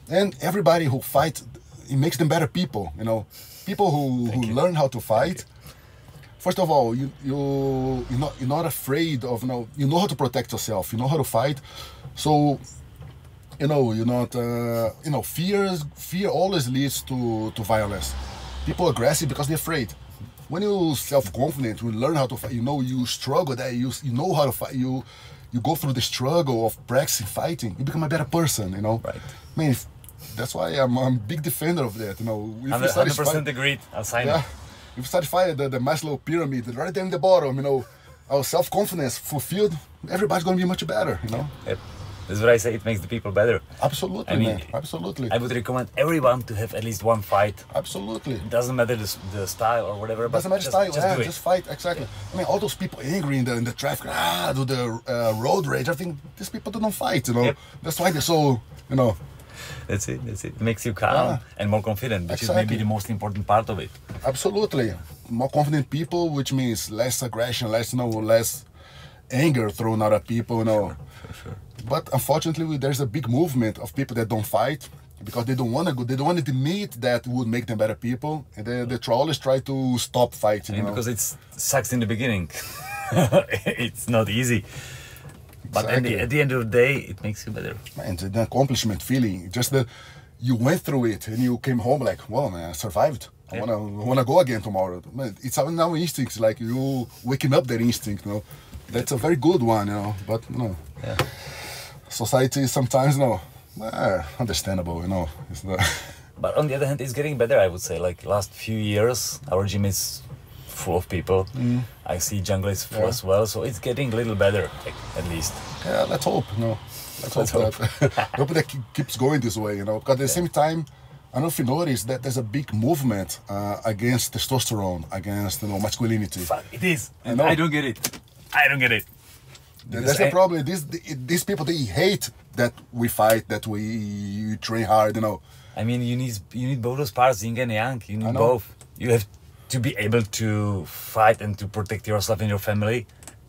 And everybody who fights, it makes them better people, you know. People who learn how to fight. First of all, you're not afraid of, you know how to protect yourself, you know how to fight. So, you know, you're not, fear always leads to violence. People are aggressive because they're afraid. When you're self-confident, you learn how to fight, you know, you struggle that, you know how to fight, you go through the struggle of practicing fighting, you become a better person, you know. Right. I mean, that's why I'm a big defender of that, you know. 100% agreed, I'll sign it. If you satisfy the Maslow pyramid, right there in the bottom, you know, our self-confidence fulfilled, everybody's going to be much better, you know. Yep. That's what I say, it makes the people better. Absolutely, I mean, man. Absolutely. I would recommend everyone to have at least one fight. Absolutely. It doesn't matter the style or whatever. Doesn't matter style, just fight, exactly. Yeah. I mean, all those people angry in the traffic, do the road rage, I think these people don't fight, you know. Yep. That's why they're so, you know. That's it. It makes you calm and more confident, which is maybe the most important part of it. Absolutely. More confident people, which means less aggression, less anger thrown out at people, you know. Sure. But unfortunately, there's a big movement of people that don't fight because they don't want to go. They don't want to admit that would make them better people, and they always try to stop fighting. Because it sucks in the beginning. It's not easy. But at the end of the day, it makes you better. Man, the accomplishment feeling, just that you went through it and you came home like, well, man, I survived. I wanna go again tomorrow. Man, it's our instincts, like you waking up that instinct, you know. That's a very good one, you know. But society sometimes, understandable, you know. It's not. But on the other hand, it's getting better, I would say. Like last few years, our gym is full of people. I see Jungle is full as well, so it's getting a little better, like, at least. Yeah, let's hope, you know. Let's hope. Hope that keeps going this way, you know. Because at the same time, I don't know if you noticed that there's a big movement against testosterone, against masculinity. Fuck, it is. And I don't get it. I don't get it. That's the problem. These people, they hate that we fight, that we train hard, you know. I mean, you need both those parts, yin and yang. You need both. You have to be able to fight and to protect yourself and your family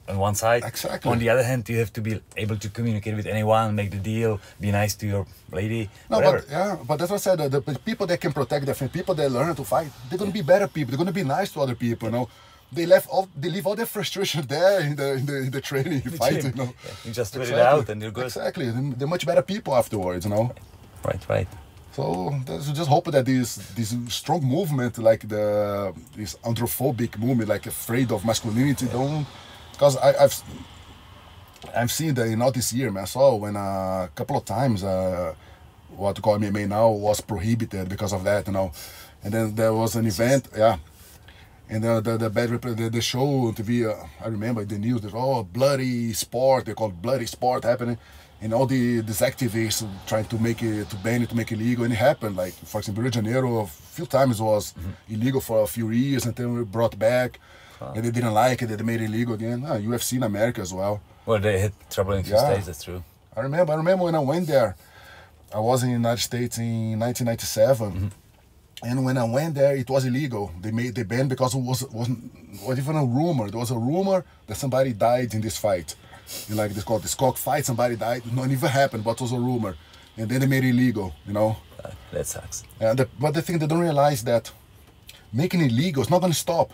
on one side. Exactly. On the other hand, you have to be able to communicate with anyone, make the deal, be nice to your lady, whatever. But that's what I said. The people that can protect their family, people that learn to fight, they're gonna be better people. They're gonna be nice to other people. You know, they leave all their frustration there in the training, fighting. You know, you just let it out and you're good. Exactly. They're much better people afterwards. You know. Right. So just hope that this strong movement, like this androphobic movement, like afraid of masculinity, don't. Because I've seen that not this year, man. I saw when a couple of times what you call MMA now was prohibited because of that, you know. And then there was an event, and the show on TV, I remember the news, there's bloody sport, they call it bloody sport happening, and all these activists trying to ban it, to make it illegal, and it happened. Like, for example, Rio de Janeiro, a few times was illegal for a few years, and then we brought back. And they didn't like it, they made it illegal again. UFC in America as well. Well, they had trouble in a few states, that's true. I remember when I went there, I was in the United States in 1997. And when I went there, it was illegal. They banned because it wasn't even a rumor. There was a rumor that somebody died in this fight. In like this cockfight, somebody died. Not even happened, but it was a rumor. And then they made it illegal, you know. That sucks. But the thing they don't realize that making it illegal is not going to stop.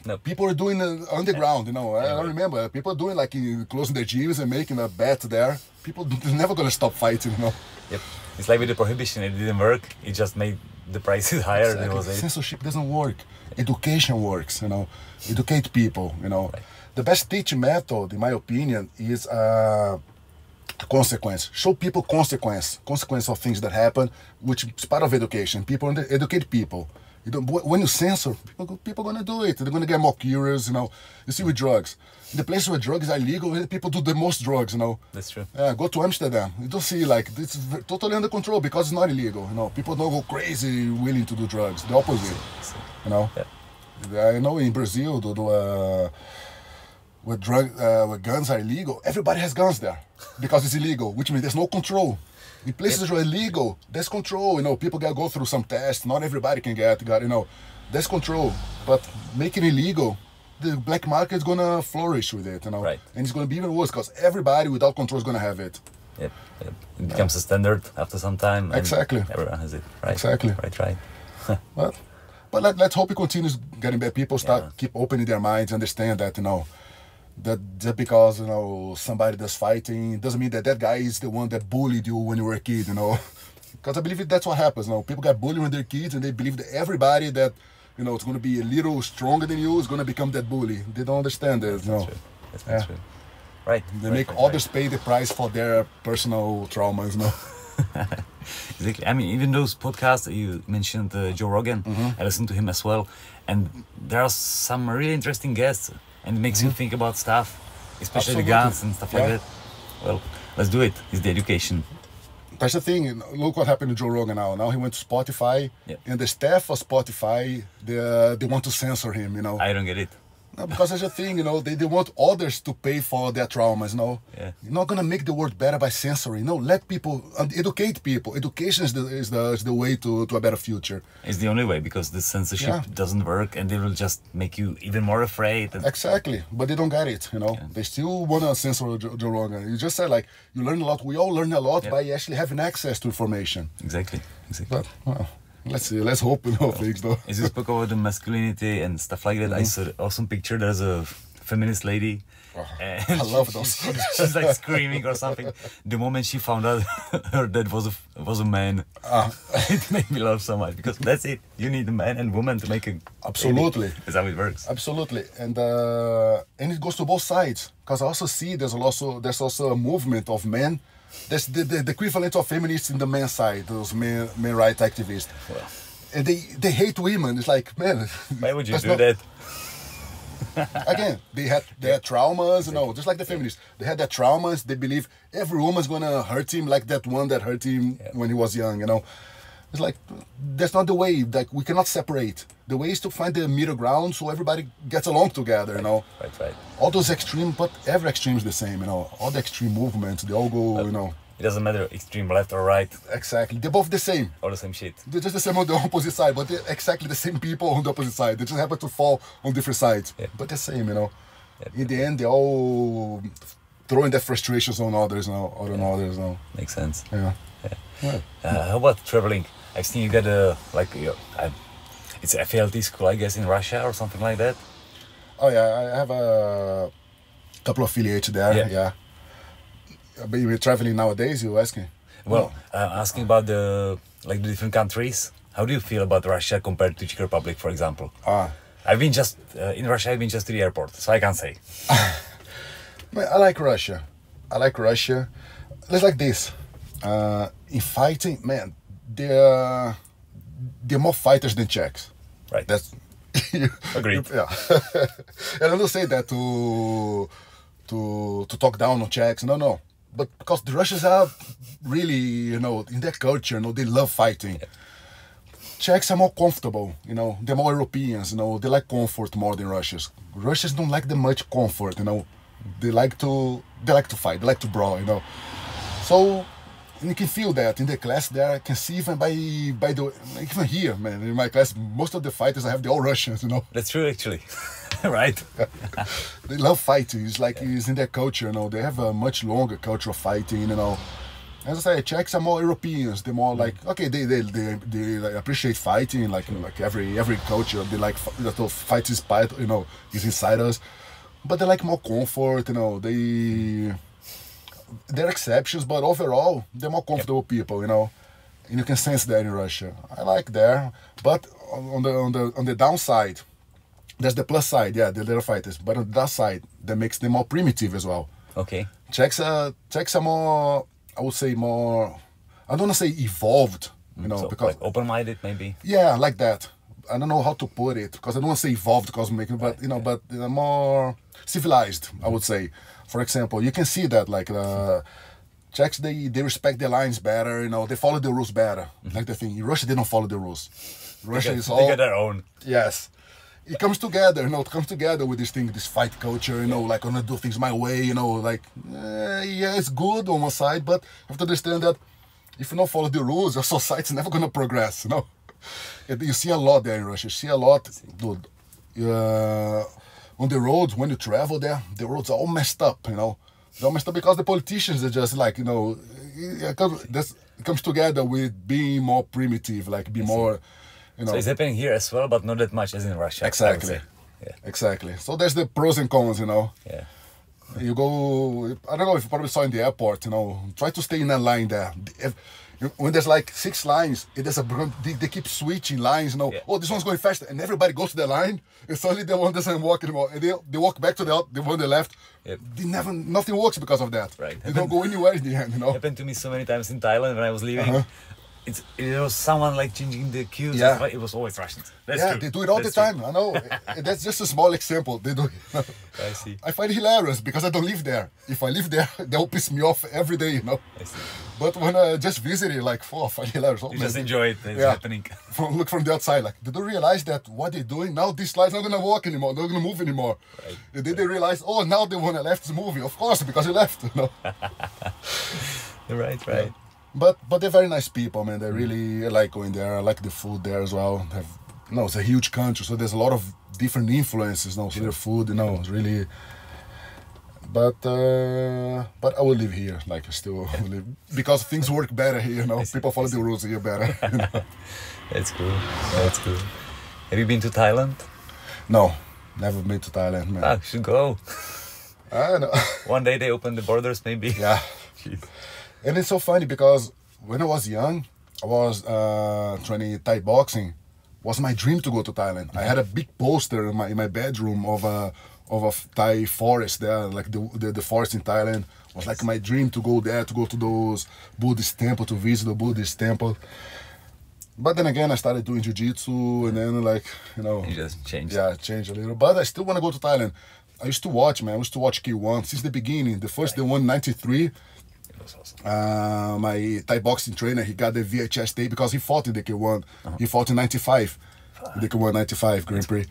No. People are doing underground, you know. I remember people are doing like closing their gyms and making a bet there. People are never gonna stop fighting, you know. Yep. It's like with the prohibition, it didn't work. It just made the prices higher. Exactly. Censorship doesn't work. Education works, you know. Educate people, you know. Right. The best teaching method, in my opinion, is consequence. Show people consequence of things that happen, which is part of education. People educate people. When you censor, people are going to do it. They're going to get more curious, you know. You see with drugs. In the places where drugs are illegal, people do the most drugs, you know. That's true. Go to Amsterdam. You don't see, like, it's totally under control because it's not illegal, you know. People don't go crazy willing to do drugs. The opposite, you know. Yeah. I know in Brazil, where guns are illegal, everybody has guns there because it's illegal, which means there's no control. In places where illegal, there's control, you know, people gotta go through some tests, not everybody can get, you know, there's control. But making it illegal, the black market is gonna flourish with it, you know, and it's gonna be even worse because everybody without control is gonna have it. Yep. It becomes a standard after some time. And exactly. Everyone has it, right? Exactly. Right. But let's hope it continues getting better. People keep opening their minds, understand that, you know, that just because, you know, somebody does fighting doesn't mean that guy is the one that bullied you when you were a kid, you know. Because I believe that's what happens, you know. People get bullied when they're kids and they believe that everybody that, you know, it's going to be a little stronger than you is going to become that bully. They don't understand that, you know. That's true. Right. They make others pay the price for their personal traumas, you know. Exactly. I mean, even those podcasts that you mentioned, Joe Rogan, I listened to him as well. And there are some really interesting guests. And it makes you think about stuff, especially the guns and stuff like that. Well, let's do it. It's the education. That's the thing. Look what happened to Joe Rogan now. Now he went to Spotify, and the staff of Spotify, they want to censor him, you know. I don't get it. No, because there's a thing, you know, they want others to pay for their traumas, you know. You're not going to make the world better by censoring. No, let people, educate people. Education is the way to a better future. It's the only way, because the censorship doesn't work and they will just make you even more afraid. Exactly, but they don't get it, you know. They still want to censor Joe Rogan. You just said, like, you learn a lot. We all learn a lot by actually having access to information. Exactly. But, well, let's see. Let's hope, you know, things though. As you spoke about the masculinity and stuff like that, I saw an awesome picture. There's a feminist lady, And I love those. She's like screaming or something. The moment she found out her dad was a man, it made me laugh so much, because that's it. You need a man and woman to make a absolutely. Baby. That's how it works. Absolutely, and it goes to both sides, because I also see there's also a movement of men. There's the equivalent of feminists in the men's side, those men rights activists. Well. And they hate women. It's like, man, why would you do that? Again, they had traumas, you know, just like the feminists. They had their traumas. They believe every woman's gonna hurt him like that one that hurt him when he was young, you know. It's like, that's not the way. Like, we cannot separate. The way is to find the middle ground so everybody gets along together, you know. Right. All those extremes, but every extreme is the same, you know. All the extreme movements, they all go, you know. It doesn't matter extreme left or right. Exactly. They're both the same. All the same shit. They're just the same on the opposite side, but they're exactly the same people on the opposite side. They just happen to fall on different sides. Yeah. But the same, you know. Yeah. In the end, they're all throwing their frustrations on others now, others now. Makes sense. Yeah. How about traveling? I've seen you get it's a FLT school, I guess, in Russia or something like that. Oh yeah, I have a couple of affiliates there. Yeah. But you're traveling nowadays, you're asking? Well, asking about the different countries. How do you feel about Russia compared to Czech Republic, for example? I've been just in Russia. I've been just to the airport, so I can't say. Man, I like Russia. It's like this. In fighting, man, they're more fighters than Czechs. Right. That's agreed. Yeah. And I don't say that to talk down on Czechs. No. But because the Russians are really, you know, in their culture, you know, they love fighting. Yeah. Czechs are more comfortable, you know, they're more Europeans, you know, they like comfort more than Russians. Russians don't like that much comfort, you know. They like to fight, they like to brawl, you know. So you can feel that in the class there. I can see even even here, man, in my class, most of the fighters I have, they're all Russians, you know. That's true, actually. Right. They love fighting. It's like it's in their culture, you know. They have a much longer culture of fighting, you know. As I say, Czechs are more Europeans. They're more like, okay, they appreciate fighting, like every culture. They like fight is part, you know, is inside us. But they like more comfort, you know. There are exceptions, but overall, they're more comfortable people, you know. And you can sense that in Russia. I like there, but on the downside, there's the plus side, yeah, the little fighters. But on that side, that makes them more primitive as well. Okay. Czechs are more, I would say more, I don't want to say evolved, you know, so, because like open-minded maybe. Yeah, like that. I don't know how to put it, because I don't want to say evolved, because but you know, but more civilized, I would say. For example, you can see that like Czechs, they respect their lines better, you know, they follow the rules better. Like the thing in Russia, they don't follow the rules. Russia is all, they get their own. Yes. It comes together, you know, it comes together with this thing, this fight culture, you know, like I'm gonna do things my way, you know, like, yeah, it's good on one side, but you have to understand that if you don't follow the rules, your society's never gonna progress, you know. You see a lot there in Russia, you see a lot, dude, on the roads, when you travel there, the roads are all messed up, you know. They're all messed up because the politicians are just like, you know, it comes together with being more primitive, like be more, you know. So it's happening here as well, but not that much as in Russia. Exactly. Yeah. Exactly. So there's the pros and cons, you know. Yeah. You go, I don't know if you probably saw in the airport, you know, try to stay in a line there. When there's like 6 lines, they keep switching lines, you know. Yeah. Oh, this one's going faster, and everybody goes to the line, and suddenly the one doesn't walk anymore, and they walk back to the one on the left. Yep. Nothing works because of that. Right. They don't go anywhere in the end, you know. Happened to me so many times in Thailand when I was leaving. It was someone like changing the queues. Yeah. It was always Russians. That's yeah, true. They do it all the time. I know. That's just a small example. They do it. I see. I find it hilarious because I don't live there. If I live there, they'll piss me off every day, you know. I see. But when I just visit it, like, I find it hilarious. You just enjoy it. It's happening. Look from the outside, like, did they realize that what they're doing now? These slides not gonna walk anymore. They're not gonna move anymore. Right. And then they realize, oh, now the one that left is moving. Of course, because he left. You know. Right. Yeah. But they're very nice people, man. They really like going there. I like the food there as well. It's a huge country, so there's a lot of different influences. So their food, you know, it's really. But I will live here, like still live, because things work better here. You know, people follow the rules here better. You know? That's cool. That's cool. Have you been to Thailand? No, never been to Thailand, man. You should go. I know. One day they open the borders, maybe. Yeah. Jeez. And it's so funny because when I was young, I was training Thai boxing. It was my dream to go to Thailand. I had a big poster in my bedroom of a Thai forest there, like the forest in Thailand. It was like my dream to go there, to go to those Buddhist temple, to visit the Buddhist temple. But then again, I started doing jiu-jitsu, and then You just changed. Yeah, changed a little. But I still want to go to Thailand. I used to watch, man. I used to watch K1 since the beginning. The first, the one in 93. It was awesome. My Thai boxing trainer, he got the VHS tape because he fought in the K1. He fought in 95, the K1 95 Grand Prix.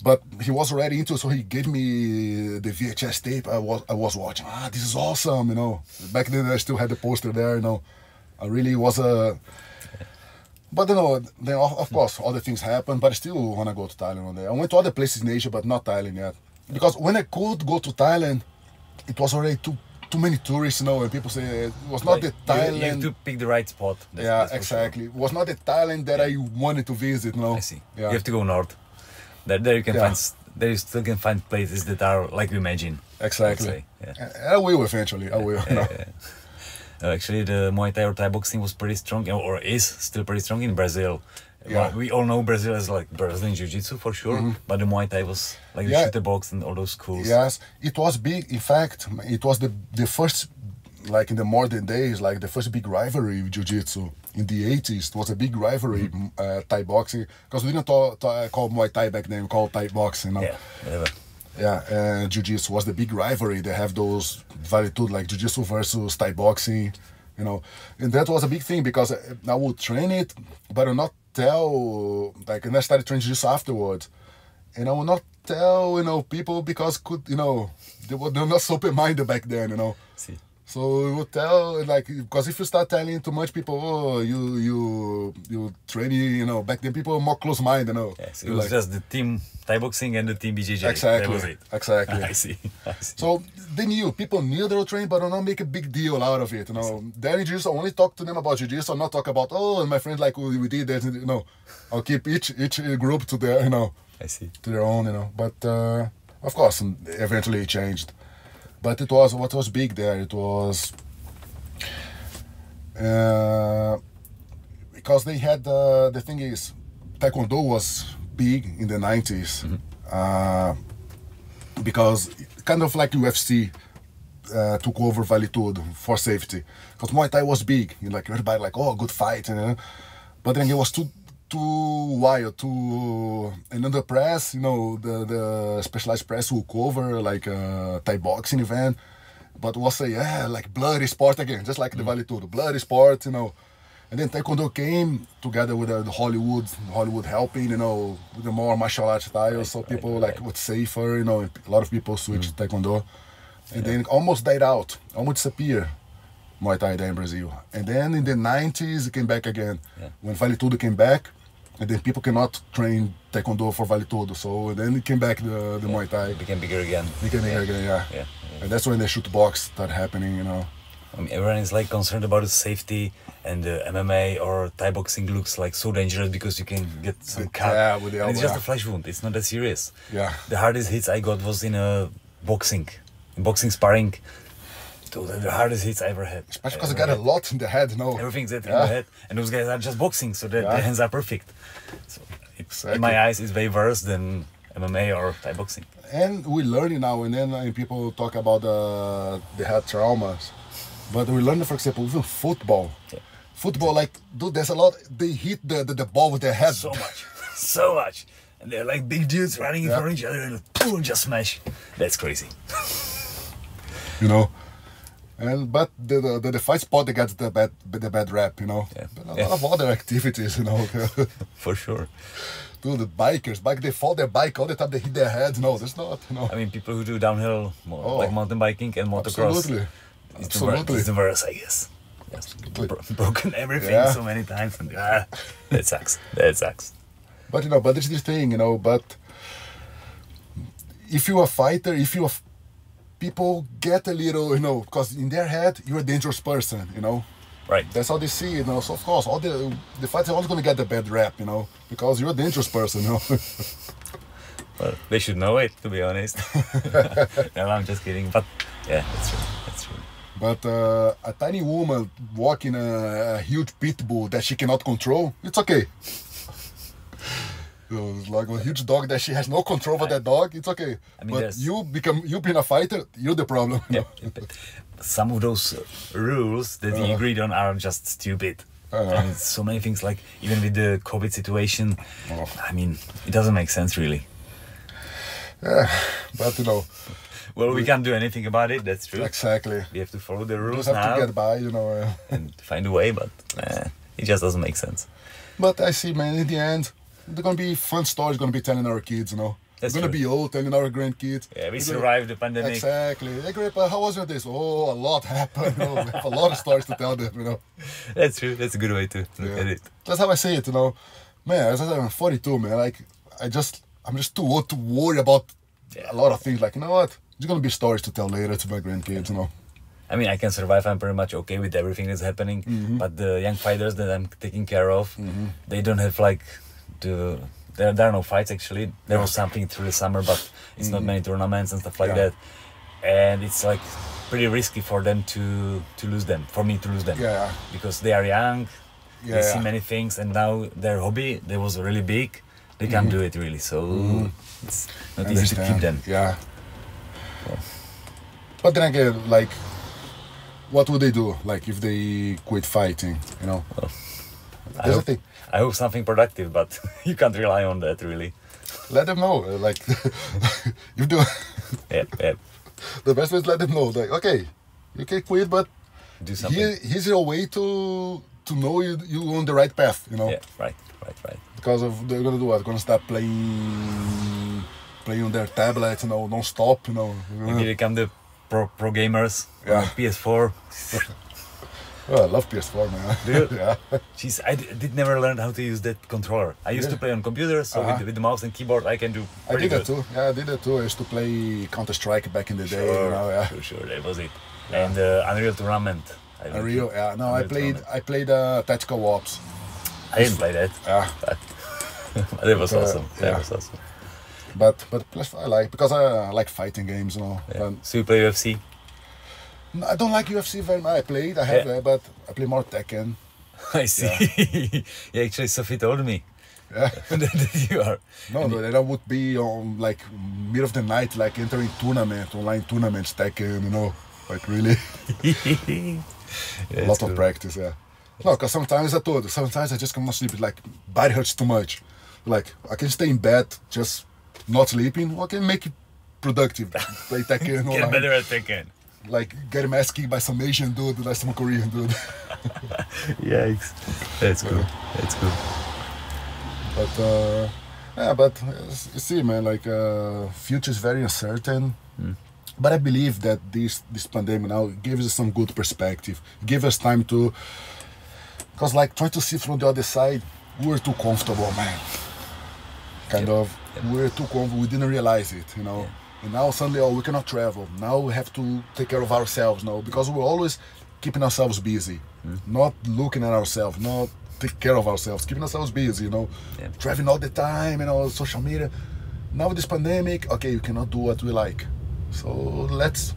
But he was already into it, so he gave me the VHS tape. I was watching. This is awesome, Back then, I still had the poster there, I really was a... But then of course, other things happened, but I still want to go to Thailand one day. I went to other places in Asia, but not Thailand yet. Because when I could go to Thailand, it was already too many tourists, and people say it was not the Thailand... You have to pick the right spot. That's exactly. Sure. It was not the Thailand that I wanted to visit, I see. Yeah. You have to go north. There you can find... There you still can find places that are like you imagine. Exactly. I will eventually. I will. Actually, the Muay Thai or Thai boxing was pretty strong, or is still pretty strong in Brazil. Yeah. We all know Brazil as like Brazilian Jiu-Jitsu for sure, but the Muay Thai was like the shooter box and all those schools. Yes, it was big. In fact, it was the first, like in the modern days, like the first big rivalry with Jiu-Jitsu. In the 80s, it was a big rivalry, Thai boxing, because we didn't call Muay Thai back then, we called Thai boxing, Yeah, whatever. Yeah, and Jiu-Jitsu was the big rivalry. They have those valitude like Jiu-Jitsu versus Thai boxing, And that was a big thing because I would train it, but I would not tell, and I started training Jiu-Jitsu afterwards. And I would not tell, people because they were not so open-minded back then, See. So we would tell, because if you start telling too much people, you training, back then people were more close-minded, Yes, it was just the team Thai boxing and the team BJJ. Exactly. That was it. Exactly. I see. So people knew they were training, but don't make a big deal out of it, There in Jiu-Jitsu, I only talk to them about Jiu-Jitsu, not talk about, and my friends we did that, I'll keep each group to their, I see. To their own, But, of course, eventually it changed. But it was, what was big there, it was, because they had, the thing is, Taekwondo was big in the 90s, because kind of like UFC took over Valitude for safety. Because Muay Thai was big, everybody good fight, but then it was too wild, and under press, the specialized press will cover a Thai boxing event, but was bloody sport again, just like the Valitude, bloody sport, And then Taekwondo came together with the Hollywood helping, with the more martial arts style, so people was safer, a lot of people switched to Taekwondo, and then it almost died out, almost disappeared. Muay Thai there in Brazil. And then in the 90s, it came back again. When Valitudo came back, and then people cannot train Taekwondo for Valitudo. So then it came back, the Muay Thai. It became bigger again. Yeah. And that's when the shoot box started happening, I mean, everyone is concerned about the safety, and the MMA or Thai boxing looks so dangerous because you can get some cut. Yeah, with the elbow, it's just a flesh wound. It's not that serious. Yeah. The hardest hits I got was in boxing sparring. The hardest hits I ever had. Especially because I got a lot in the head, Everything's in the head, and those guys are just boxing, so their hands are perfect. So in my eyes, it's way worse than MMA or Thai boxing. And we're learning now and then, and people talk about the head traumas, but we learn, for example, even football. Yeah. Football, dude, there's a lot. They hit the ball with their head so much, and they're like big dudes running in front of each other and boom, just smash. That's crazy. But the fight sport, they got the bad rap, But a lot of other activities, For sure. Dude, the bikers, they fall their bike all the time, they hit their heads. No, there's not, I mean, people who do downhill, like mountain biking and motocross. Absolutely. It's the worst, I guess. Yes. Broken everything so many times, and that sucks. That sucks. But but there's this thing, but if you're a fighter, people get a little, because in their head, you're a dangerous person, Right. That's how they see it, So of course, all the fighters are always going to get the bad rap, because you're a dangerous person, Well, they should know it, to be honest. No, I'm just kidding. But yeah, that's true. That's true. But a tiny woman walking a huge pit bull that she cannot control, it's okay. Like a huge dog that she has no control over that dog, it's okay. I mean, but you being a fighter, you're the problem. Yeah, some of those rules that we agreed on are just stupid. And so many things, like even with the COVID situation, I mean, it doesn't make sense really. But you know. Well, we can't do anything about it, that's true. Exactly. We have to follow the rules now. We just have to get by, you know. And find a way, but it just doesn't make sense. But I see, man, in the end, they're going to be fun stories going to be telling our kids, you know. That's We're going to be old, telling our grandkids. Yeah, we survived the pandemic. Exactly. Hey, Grandpa, how was your days? Oh, a lot happened, you know. We have a lot of stories to tell them, you know. That's true. That's a good way to look at it. That's how I say it, you know. Man, as I said, I'm 42, man. Like, I'm just too old to worry about a lot of things. Like, you know what? There's going to be stories to tell later to my grandkids, you know. I mean, I can survive. I'm pretty much okay with everything that's happening. But the young fighters that I'm taking care of, they don't have like there are no fights actually. There was something through the summer, but it's not many tournaments and stuff like that. And it's like pretty risky for them to lose them, for me to lose them. Yeah. Because they are young, they see many things, and now their hobby, that was really big, they can't do it really. So it's not easy to keep them. Yeah. But then again, like, what would they do, like, if they quit fighting, you know? Well, I hope something productive, but you can't rely on that, really. Let them know, like, you do. Yeah. The best way is let them know, like, okay, you can quit, but do something. Here's your way to know you on the right path, you know? Yeah, right. Because they're gonna do what? They're gonna start playing on their tablets, you know, non-stop, you know. Maybe become the pro gamers on PS4. Oh, I love PS4, man. Do you? Yeah. Jeez, I did never learn how to use that controller. I used to play on computers, so with the mouse and keyboard I can do pretty good. That too. Yeah, I did that too. I used to play Counter-Strike back in the day. You know, Sure, that was it. And Unreal Tournament. Unreal, yeah. No, I played Tactical Ops. I didn't play that. But that was awesome. That was awesome. But plus I like, because I like fighting games, you know. Yeah. So you play UFC? I don't like UFC very much. I have, but I play more Tekken. I see. Yeah, actually, Sophie told me. Yeah. that you are. No, then I would be on like middle of the night, like entering online tournaments, Tekken, you know, like really. A lot of practice, yeah. No, because sometimes I just cannot sleep. Like, body hurts too much. Like, I can stay in bed just not sleeping, or I can make it productive. Play Tekken online. Get better at Tekken. Like, get my ass kicked by some Asian dude, like some Korean dude. Yikes. That's cool. That's cool. But you see, man, like, future is very uncertain. But I believe that this pandemic now gives us some good perspective. Give us time to, because like trying to see from the other side, we were too comfortable, man. We were too comfortable. We didn't realize it, you know. And now suddenly, we cannot travel. Now we have to take care of ourselves now, because we're always keeping ourselves busy, not looking at ourselves, not take care of ourselves, keeping ourselves busy, you know. Driving all the time, you know, social media. Now with this pandemic, okay, you cannot do what we like. So let's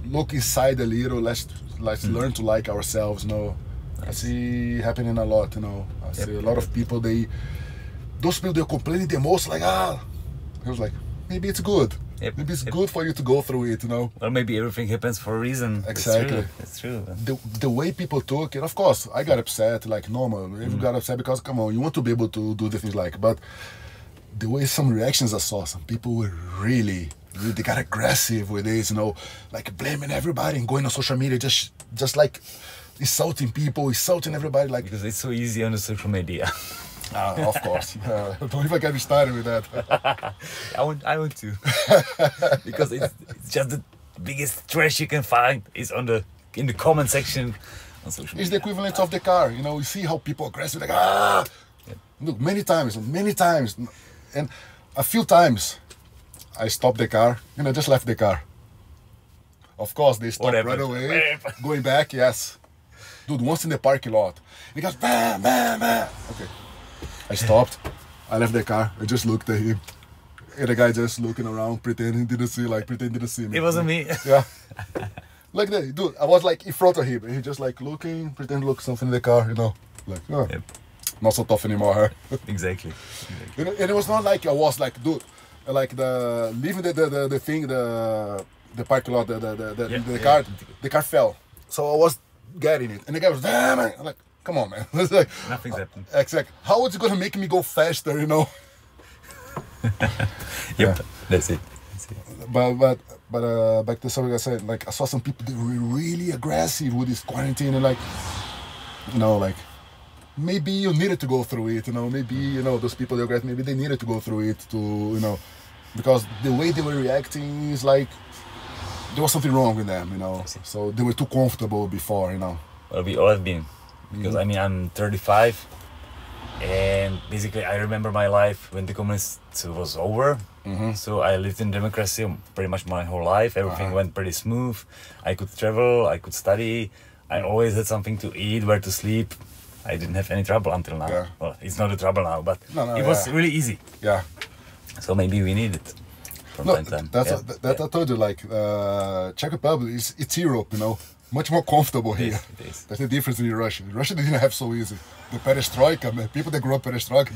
look inside a little. Let's learn to like ourselves. You know, nice. I see happening a lot. You know, I see a lot of people. Those people they're complaining the most. Like I was like, maybe it's good. Maybe it's good for you to go through it. You know. Well, maybe everything happens for a reason. Exactly. It's true. The way people took it, of course, I got upset. Like normal, you got upset because come on, you want to be able to do the things but the way some reactions I saw, some people were really they got aggressive with this, you know, like blaming everybody and going on social media, just like insulting people, insulting everybody, like because it's so easy on the social media. Of course, don't even get me started with that. I want to, because it's just the biggest trash you can find is in the comment section on social media. It's the equivalent of the car, you know. You see how people aggressive, like Look, many times, and a few times. I stopped the car and I just left the car. Of course, they stopped right away. Going back, yes. Dude, once in the parking lot. He goes, bam, bam, bam. Okay. I stopped. I left the car. I just looked at him. And the guy just looking around, pretending didn't see me. It wasn't me. Yeah. Like that, dude. I was like in front of him, and he just like looking, pretend to look something in the car, like, oh, Yep. not so tough anymore. Exactly. And it was not like I was like, dude, like leaving the thing, the parking lot, the car fell, so I was getting it, and the guy was, damn it, I'm like, come on, man. It's like, Nothing's happened. Exactly. How is it gonna make me go faster, Yep, that's it. But back to something I said, like I saw some people that were really aggressive with this quarantine, and like, like maybe you needed to go through it, maybe those people that are aggressive, maybe they needed to go through it to because the way they were reacting is like there was something wrong with them, so they were too comfortable before, Well, we all have been, because I mean I'm 35. And basically, I remember my life when the communist was over. So I lived in democracy pretty much my whole life. Everything went pretty smooth. I could travel, I could study. I always had something to eat, where to sleep. I didn't have any trouble until now. Yeah. Well, it's not a trouble now, but it was really easy. Yeah. So maybe we need it from time to time. I told you, like, Czech Republic, it's Europe, much more comfortable here. It is. That's the difference in Russia. Russia didn't have so easy. The perestroika, man, people that grew up perestroika,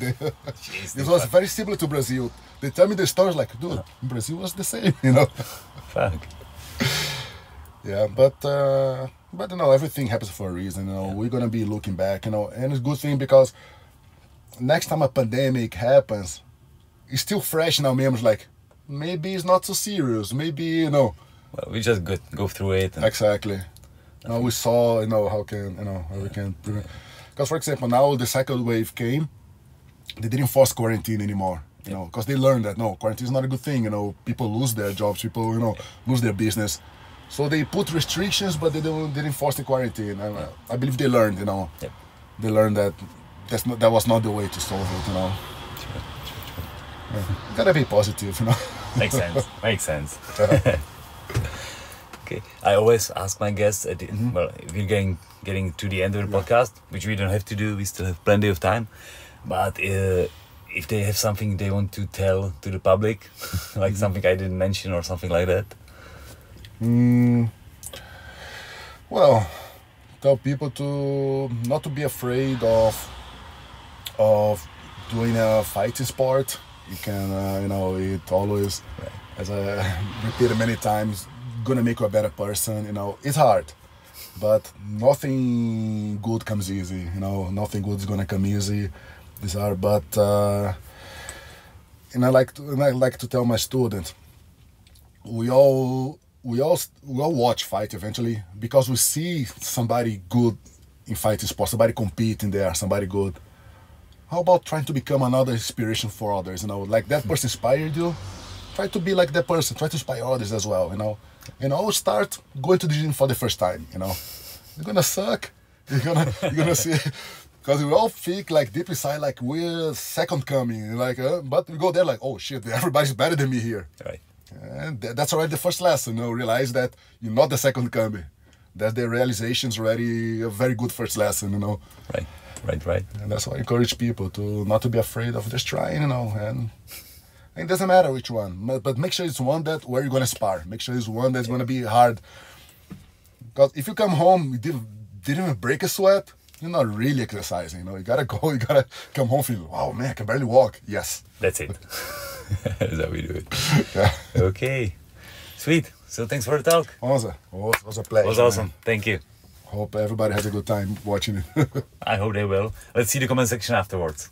it was very similar to Brazil. They tell me the stories like, dude, Brazil was the same, Fuck. Yeah, but everything happens for a reason, We're gonna be looking back, and it's a good thing because next time a pandemic happens, it's still fresh in our memories, like, maybe it's not so serious, maybe, Well, we just go through it. And exactly. Now we saw, how we can prevent. Because, for example, now the second wave came, they didn't force quarantine anymore, because they learned that, no, quarantine is not a good thing, people lose their jobs, people, lose their business. So they put restrictions, but they didn't force the quarantine. And I believe they learned, Yep. They learned that that was not the way to solve it, Sure. Yeah. Gotta be positive, Makes sense. Makes sense. Okay. I always ask my guests at the end, well, we're getting to the end of the podcast, which we don't have to do. We still have plenty of time. But if they have something they want to tell to the public, like something I didn't mention or something like that. Well, tell people to not to be afraid of doing a fighting sport. You can, it always, as I repeated many times, gonna make you a better person. It's hard, but nothing good comes easy. Nothing good is gonna come easy. It's hard, but and I like to tell my students, we all watch fight eventually because we see somebody good in fighting sports, somebody competing there, somebody good. How about trying to become another inspiration for others? Like that person inspired you. Try to be like that person. Try to inspire others as well. Start going to the gym for the first time. You're gonna suck. You're gonna see, because we all think like deep inside like we're second coming. Like, but we go there like, oh shit, everybody's better than me here. Right. And that's already the first lesson. Realize that you're not the second coming. That the realization's already a very good first lesson. Right. And that's why I encourage people to not to be afraid of just trying, and it doesn't matter which one, but make sure it's one that where you're gonna spar. Make sure it's one that's gonna be hard. Because if you come home, you didn't even break a sweat, you're not really exercising. You gotta go, you gotta come home feeling, wow, man, I can barely walk. Yes. That's it. That's how we do it. Yeah. Okay. Sweet. So thanks for the talk. It was a pleasure. It was awesome. Man. Thank you. Hope everybody has a good time watching it. I hope they will. Let's see the comment section afterwards.